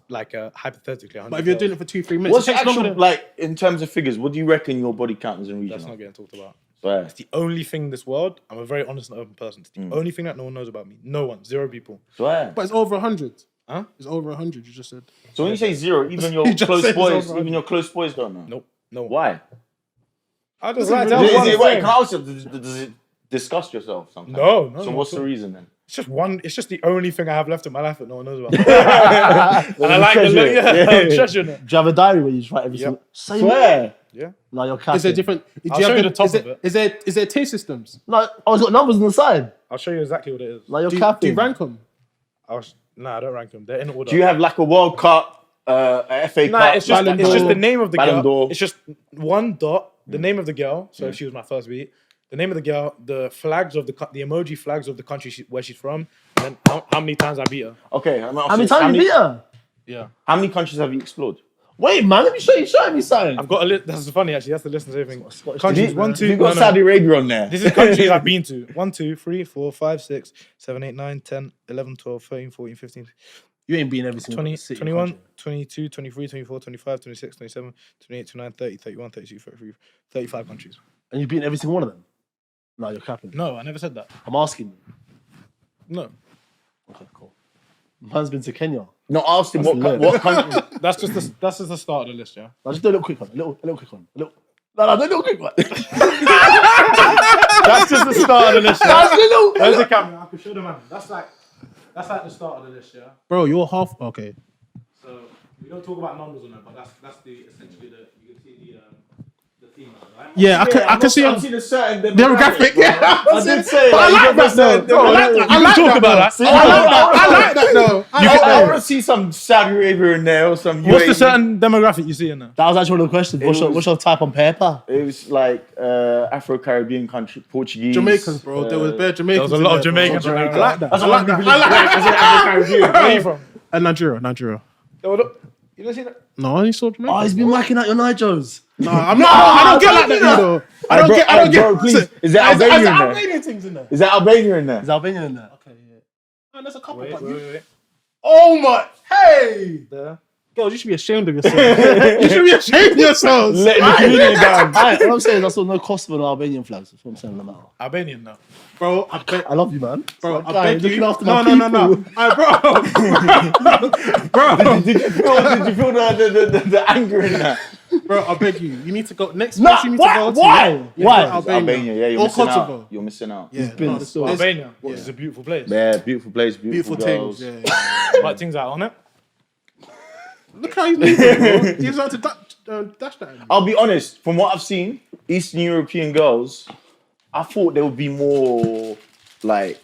Like hypothetically, 100 But if you're doing it for 2-3 minutes, what's the actual, like, in terms of figures, what do you reckon your body count is in regional? That's not getting talked about. Right. It's the only thing in this world. I'm a very honest and open person. It's the only thing that no one knows about me. No one. 0 people. Swear. But it's over 100. Huh? It's over 100, you just said. So when you say 0, even your close boys don't know? Nope. No. Why? I just like to wait, can I ask you, does it disgust yourself sometimes? No. So what's the reason then? It's just one. It's just the only thing I have left in my life that no one knows about. And I like the look. Yeah, I'm treasuring it. Do you have a diary where you just write everything? Swear. Yeah. No, you're capping. Is there different? I'll show you the top of it. Is there tier systems? No, it's got numbers on the side. I'll show you exactly what it is. Like you're capping. Do you rank them? Nah, I don't rank them. They're in order. Do you have like a World Cup, a FA Cup? Nah, it's just the name of the Ballon girl. d'Or. It's just one dot. The name of the girl. So if she was my first beat, the name of the girl, the flags of the emoji flags of the country where she's from, and then how many times I beat her. Okay. How many times you beat her? Yeah. How many countries have you explored? Wait, man, let me show you. Show me something. I've got a list. That's funny, actually. That's the list and everything. Countries, 1, 2. You've got Saudi Arabia on there. This is countries I've been to. 1, 2, 3, 4, 5, 6, 7, 8, 9, 10, 11, 12, 13, 14, 15. You ain't been every single 20, city 21, country. 22, 23, 24, 25, 26, 27, 28, 29, 30, 31, 32, 33, 35 countries. And you've been every single one of them? No, you're capping. No, I never said that. I'm asking you. No. Okay, cool. Man's been to Kenya. No, ask him what country. That's just the start of the list, yeah? I'll just do a little quick one. A little quick one. No, do a little quick one. That's just the start of the list, yeah? That's a little. Where's the camera? I can show the man. That's like the start of the list, yeah? Bro, you're half... Okay. So, we don't talk about numbers on it, but that's essentially you can see the theme, right? Yeah, I can see... I've seen a certain demographic. Yeah, I did say but I like that though. I like talk about that. I like that though. I want to see some Saudi Arabia in there or some UAE. What's the certain demographic you see in there? That was actually one of the questions. What's your type on paper? It was like Afro-Caribbean country, Portuguese. Jamaicans, bro. There was bare Jamaicans. There was a lot of Jamaicans. I like that. That's a lot of people. Afro-Caribbean. Where are you from? Nigeria. You don't see that? No, I only saw Jamaica. Oh, he's been whacking out your Nigos. No, I'm not. I don't get like that, though. I don't get. Bro, please. Is there Albania in there? Albanian things in there. Is there Albania in there? Is Albania in there? Okay, yeah. Man, there's a couple. Wait. Oh my! Hey! There. Girls, you should be ashamed of yourselves. You should be ashamed of yourselves. Let the community down. What I'm saying is I saw no cost for the Albanian flags. That's what I'm saying. No matter. Albanian now. Bro, I love you, man. Bro, Like, I guy, beg you. looking after No. my people. Bro. Did you feel the anger in that? Bro, I beg you. You need to go next Nah, place you need to go to. why? You need to Why? go to Albania, yeah, you're Or missing Kosovo. out. You're missing out. Yeah, been no, so- there's- Albania, yeah. which is a beautiful place. Yeah, beautiful place, beautiful girls. things. Yeah. Like things out on it. Look how he's moving, bro. He's about to dash that. I'll be honest, from what I've seen, Eastern European girls, I thought they would be more like,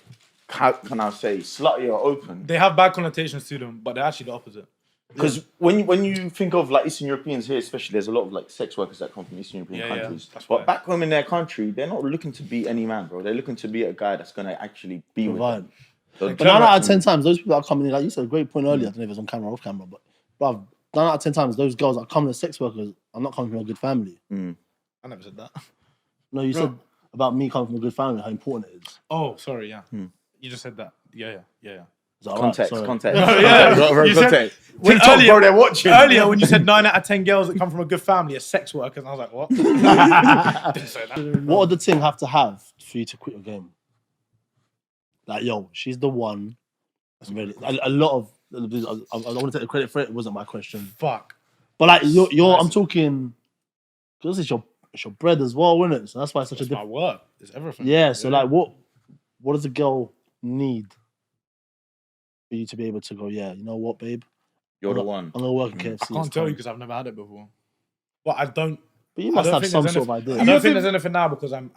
how can I say, slutty or open. They have bad connotations to them, but they're actually the opposite. Because when you think of like Eastern Europeans here, especially, there's a lot of like sex workers that come from Eastern European Yeah, countries. that's But why. back home in their country, they're not looking to be any man, bro. They're looking to be a guy that's gonna actually be with Right. them. So But 9 out of 10 times, those people that are coming in, like you said, a great point earlier. I don't know if it was on camera or off camera, but bruv, 9 out of 10 times, those girls that come as sex workers are not coming from a good family. I never said that. No, you said about me coming from a good family, how important it is. Oh, sorry, yeah. You just said that. Yeah. Is that Context, right? Sorry. context. Yeah. Very You said- context. When TikTok, earlier- bro, they're watching. Earlier, when you said 9 out of 10 girls that come from a good family are sex workers, and I was like, what? Didn't say that. What would the thing have to have for you to quit your game? Like, yo, she's the one. That's really a lot of. I want to take the credit for it. It wasn't my question, Fuck. but like you're I'm talking because it's your bread as well, isn't it? So that's why it's such It's a my different. work. It's everything. Yeah. So like, what does a girl need for you to be able to go? Yeah, you know what, babe? You're the one. I'm gonna work at KFC. I it's can't tell you fine. because I've never had it before. But I don't. But you I must don't have think some there's sort of anything- idea. I don't think there's anything now because I'm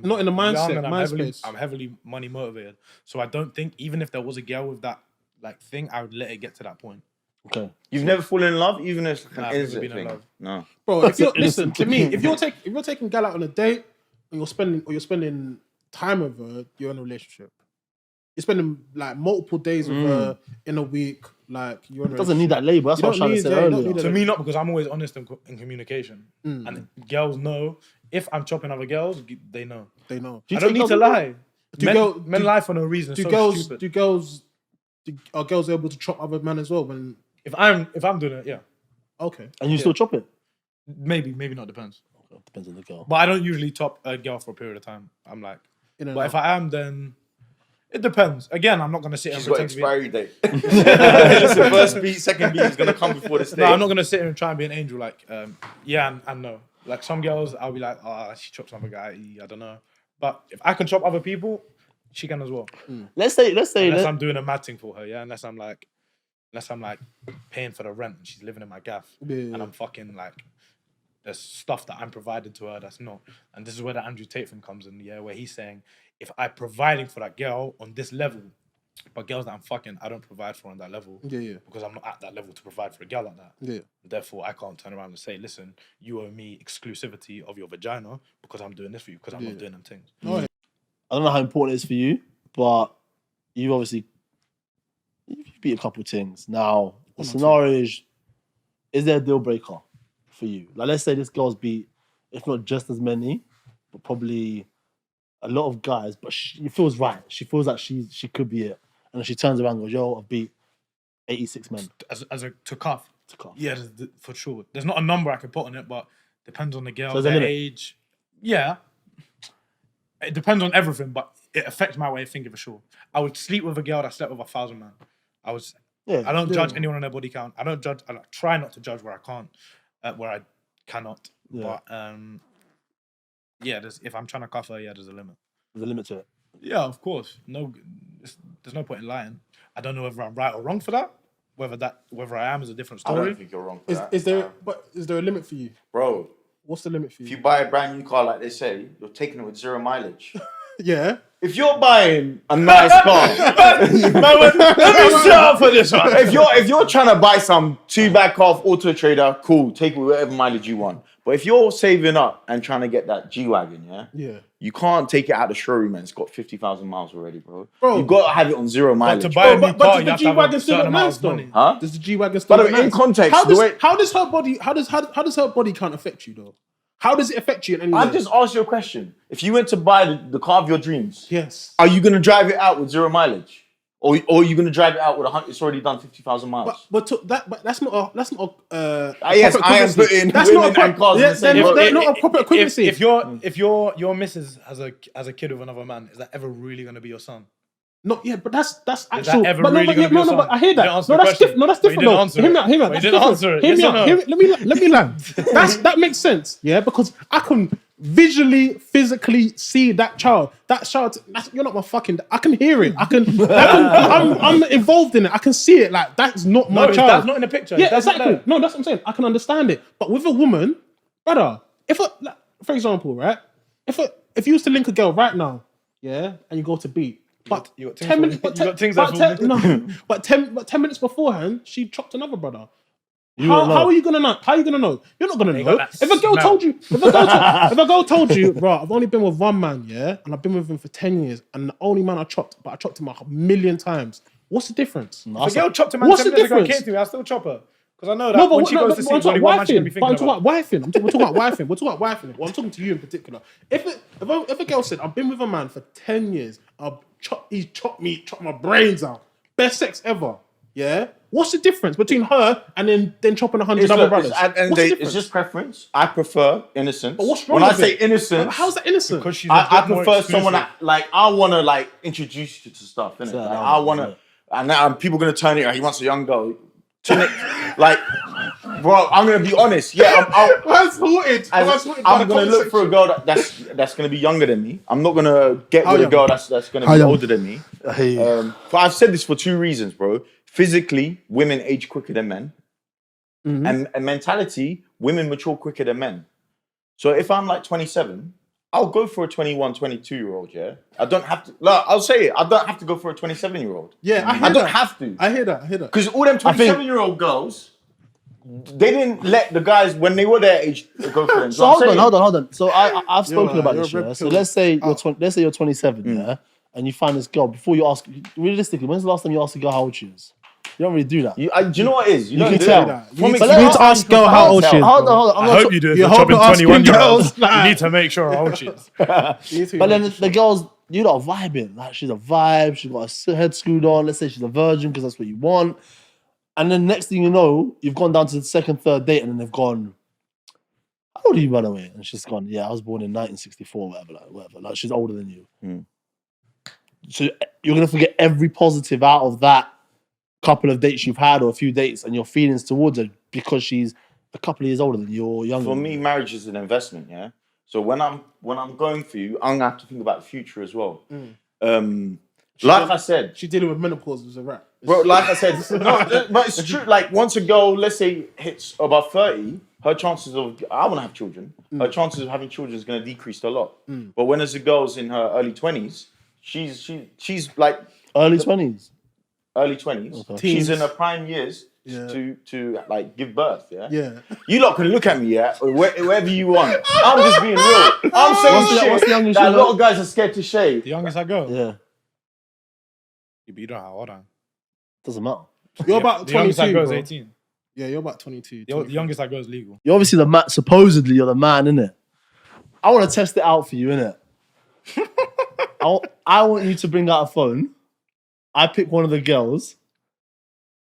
Not in the mindset, young and mind I'm space. heavily money motivated. So I don't think even if there was a girl with that like thing, I would let it get to that point. Okay. You've never fallen in love, even if it's Nah, like I've an never innocent been in thing. love. No. Bro, if you're listen to me, if you're taking gal out on a date and you're spending time with her, you're in a relationship. You're spending like multiple days with her in a week, like you're in a It doesn't need that label. That's You what I was don't trying to need- say yeah, you don't earlier. need To me, not because I'm always honest in communication, Mm. and girls know if I'm chopping other girls, they know. They know. Do you I don't take need girls to with lie. Do Men lie for no reason. Do So girls? stupid. Are girls able to chop other men as well? When If I'm doing it, yeah, okay, And you still chop it? maybe not, depends. Okay, depends on the girl. But I don't usually top a girl for a period of time. I'm like, in and but out. if I am, then it depends. Again, I'm not gonna sit She's and got pretend to be. expiry date. Listen, first beat, second beat is gonna come before the stage. No, I'm not gonna sit here and try and be an angel. Like, yeah, and no. Like some girls, I'll be like, she chops another guy. I don't know. But if I can chop other people, she can as well. Let's say Unless I'm doing a mad thing for her, yeah. Unless I'm like paying for the rent and she's living in my gaff, and I'm fucking like, there's stuff that I'm providing to her that's not. And this is where the Andrew Tate thing comes in, yeah, where he's saying, if I'm providing for that girl on this level, but girls that I'm fucking, I don't provide for on that level. Yeah. Because I'm not at that level to provide for a girl like that. Yeah. Therefore, I can't turn around and say, listen, you owe me exclusivity of your vagina because I'm doing this for you, because I'm not doing them things. I don't know how important it is for you, but you beat a couple things. Now, the scenario is there a deal breaker for you? Like, let's say this girl's beat, if not just as many, but probably a lot of guys, but she feels right. She feels like she could be it. And then she turns around and goes, yo, I've beat 86 men. To cuff. To cuff. Yeah, for sure. There's not a number I can put on it, but depends on the girl, So there's a their limit? age. Yeah. It depends on everything, but it affects my way of thinking for sure. I would sleep with a girl that slept with 1,000 men. I don't judge anyone on their body count. I try not to judge where I can't, where I cannot. Yeah. But yeah, if I'm trying to cuff her, yeah, there's a limit. There's a limit to it. Yeah, of course. There's no point in lying. I don't know whether I'm right or wrong for that. Whether I am is a different I story. don't think you're wrong for that. Is there a limit for you? Bro, What's the limit for if you? you buy a brand new car, like they say, you're taking it with 0 mileage. Yeah. If you're buying a nice car, Let me shut up for this one. if you're trying to buy some 2-bag car off Auto Trader, cool, take it with whatever mileage you want. But if you're saving up and trying to get that G-Wagon, Yeah. you can't take it out of the showroom and it's got 50,000 miles already, bro. Bro. You've got to have it on 0 But mileage. to buy a new But car, does you the have to have a G-Wagon still certain look amount nice of though? money. Huh? Does the G-Wagon still By the look way, in nice? context, how the way... does her body? How does her body count affect you though? How does it affect you in any way? I've just asked you a question. If you went to buy the car of your dreams, yes. are you going to drive it out with 0 mileage? Or are you gonna drive it out with it's already done 50,000 miles? But that's not a yes, I am putting women and cars in the same boat. They're not a proper equivalency. If your missus has a kid with another man, is that ever really gonna be your son? No, yeah, but that's actual. Is that ever but really gonna be your son? but I hear that. No, that's different. No, that's different. But you didn't answer it. Hear me out. But you didn't answer it. Hear me Yes or out. no? Let me land. That makes sense. Yeah, because I can visually, physically see that child. You're not my fucking. I can hear it. I'm involved in it. I can see it. Like that's not my child. That's not in the picture. Yeah, exactly. No, that's what I'm saying. I can understand it. But with a woman, brother, for example, right? If you used to link a girl right now, yeah, and you go to beat. But you got 10 minutes. But 10 minutes beforehand, she chopped another brother. How are you gonna know? How are you gonna know? You're not gonna know. If a girl told you, if a girl told you, bro, I've only been with one man, yeah, and I've been with him for 10 years, and the only man I chopped him like 1,000,000 times. What's the difference? If a girl chopped him, what's the difference? Came to me, I still chop her. Because I know that when she goes to sleep, only one man she's gonna be thinking about. We're talking about wifing. We're talking about wifing. Well, I'm talking to you in particular. If a girl said, I've been with a man for 10 years, he's chopped my brains out. Best sex ever. Yeah? What's the difference between her and then chopping 100 other brothers? It's just preference. I prefer innocence. But what's wrong when with I say it? innocence? How's that innocent? Because she's I prefer someone that, like, I want to, like, introduce you to stuff, innit? Like, I want to, and now people going to turn it, he wants a young girl. Like, bro, I'm going to be honest. Yeah, I'm going to look for a girl that's going to be younger than me. I'm not going to get with a girl that's going to be older than me. But I've said this for two reasons, bro. Physically, women age quicker than men. Mm-hmm. And mentality, women mature quicker than men. So if I'm like 27, I'll go for a 21, 22-year-old, yeah? I don't have to, look, I'll say it, I don't have to go for a 27-year-old. Yeah, I don't have to. I hear that. Because all them 27-year-old girls, they didn't let the guys, when they were their age, go for them. So hold on. So I've spoken about this, yeah? So let's say you're 27, yeah? And you find this girl, before you ask, realistically, when's the last time you asked a girl how old she is? You don't really do that. Do you know what it is? You can do tell. That. You need to ask girl how old she is. Hold on. I hope you do. If you're chopping 21-year-olds, you need to make sure how old she is. But then the girls, you lot are vibing. Like, she's a vibe. She's got her head screwed on. Let's say she's a virgin because that's what you want. And then next thing you know, you've gone down to the second, third date, and then they've gone, how old are you, by the way? And she's gone, yeah, I was born in 1964, whatever. Like, she's older than you. So you're going to forget every positive out of that couple of dates you've had or a few dates and your feelings towards her because she's a couple of years older than you or younger. For me, marriage is an investment, yeah? So when I'm going for you, I'm going to have to think about the future as well. I said... She's dealing with menopause as a rap. Bro, like I said, no, but it's true. Like, once a girl, let's say, hits about 30, her chances of... I want to have children. Her chances of having children is going to decrease a lot. But when as a girl's in her early 20s, she's like... Early 20s? Early 20s. Okay. She's in her prime years to like give birth, yeah? Yeah. You lot can look at me, yeah? Wherever you want. I'm just being real. I'm saying what's the youngest that a lot of guys are scared to shave. The youngest I go? Yeah. You don't have, hold on. Doesn't matter. You're about 22, the youngest I go is 18. Yeah, you're about 22. The youngest I go is legal. You're obviously the man, supposedly you're the man, innit? I want to test it out for you, innit? I want you to bring out a phone. I pick one of the girls,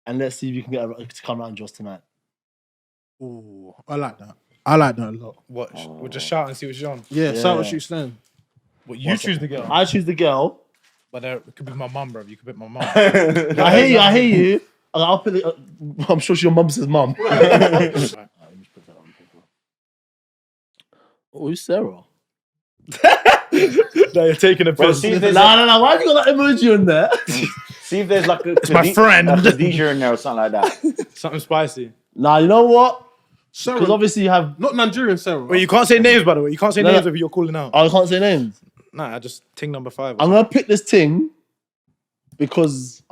and let's see if you can get her to come around just tonight. Ooh, I like that. I like that a lot. What? We'll just shout and see what she's on. Yeah, shout what she's saying. What, you choose the girl? I choose the girl. But it could be my mum, bro. You could pick my mum. I hear you. I'll pick I'm sure your mum says mum. Oh, who's Sarah? No, you're taking a piss. No. Why have you got that emoji on there? See if there's like my friend. A Khadijah in there or something like that. Something spicy. Nah, you know what? Because obviously you have... Not Nigerian Sarah. Wait, you can't say names, by the way. You can't say names if you're calling out. Oh, I can't say names? Nah, just ting number 5. I'm going to pick this ting because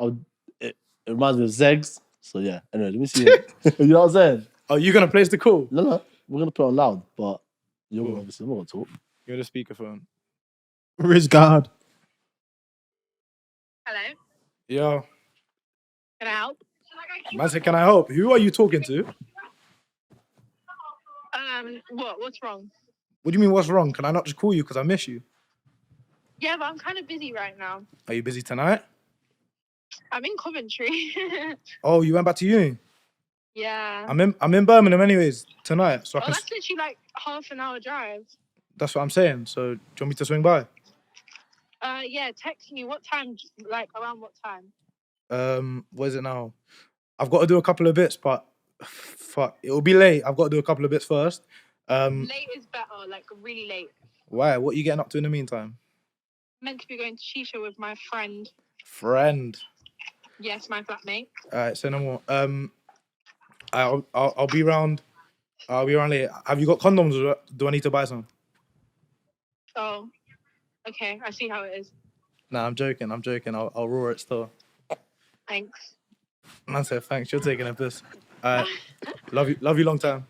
it reminds me of Zegs. So yeah, anyway, let me see it. You know what I'm saying? Oh, you're going to place the call? No. We're going to put it on loud, but you're obviously not going to talk. You're the speakerphone. Rizz God. Hello? Yo. Can I help? Man said, can I help? Who are you talking to? What's wrong? What do you mean, what's wrong? Can I not just call you because I miss you? Yeah, but I'm kind of busy right now. Are you busy tonight? I'm in Coventry. Oh, you went back to uni? Yeah. I'm in Birmingham anyways tonight, so I can. That's literally like half an hour drive. That's what I'm saying. So do you want me to swing by? Yeah, texting you. What time? Like around what time? What is it now? I've got to do a couple of bits, but fuck, it'll be late. I've got to do a couple of bits first. Late is better, like really late. Why? What are you getting up to in the meantime? Meant to be going to Shisha with my friend. Friend. Yes, my flatmate. Alright, say no more. I'll be around. I'll be around later. Have you got condoms? Or do I need to buy some? Oh, okay. I see how it is. Nah, I'm joking. I'll roar it still. Thanks. Man said thanks. You're taking a piss. Alright. Love you long time.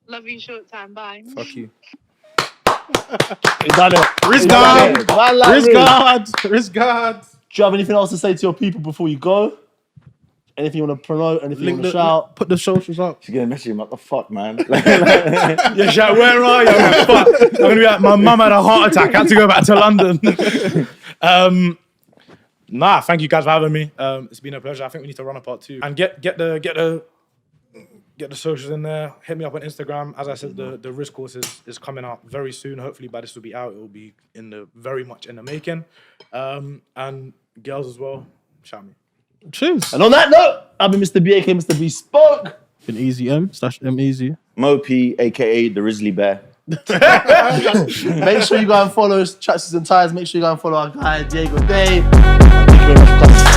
Love you short time. Bye. Fuck you. He done it. Rizz God. Rizz God. Do you have anything else to say to your people before you go? Anything you want to promote? Anything you want to shout? Put the socials up. She's gonna message him. What the fuck, man? Yeah, shout, where are you? Fuck. I'm gonna be like, my mum had a heart attack. I had to go back to London. Nah, thank you guys for having me. It's been a pleasure. I think we need to run a part 2 and get the socials in there. Hit me up on Instagram. As I said, the Rizz course is coming out very soon. Hopefully by this will be out. It will be very much in the making. And girls as well. Shout me. Cheers. And on that note, I've been Mr. B, aka Mr. B Spoke. Been Easy M/M Easy. Mopey, aka the Rizzly Bear. Make sure you go and follow Tracksuits and Ties. Make sure you go and follow our guy Diego Day. Thank you very much for coming.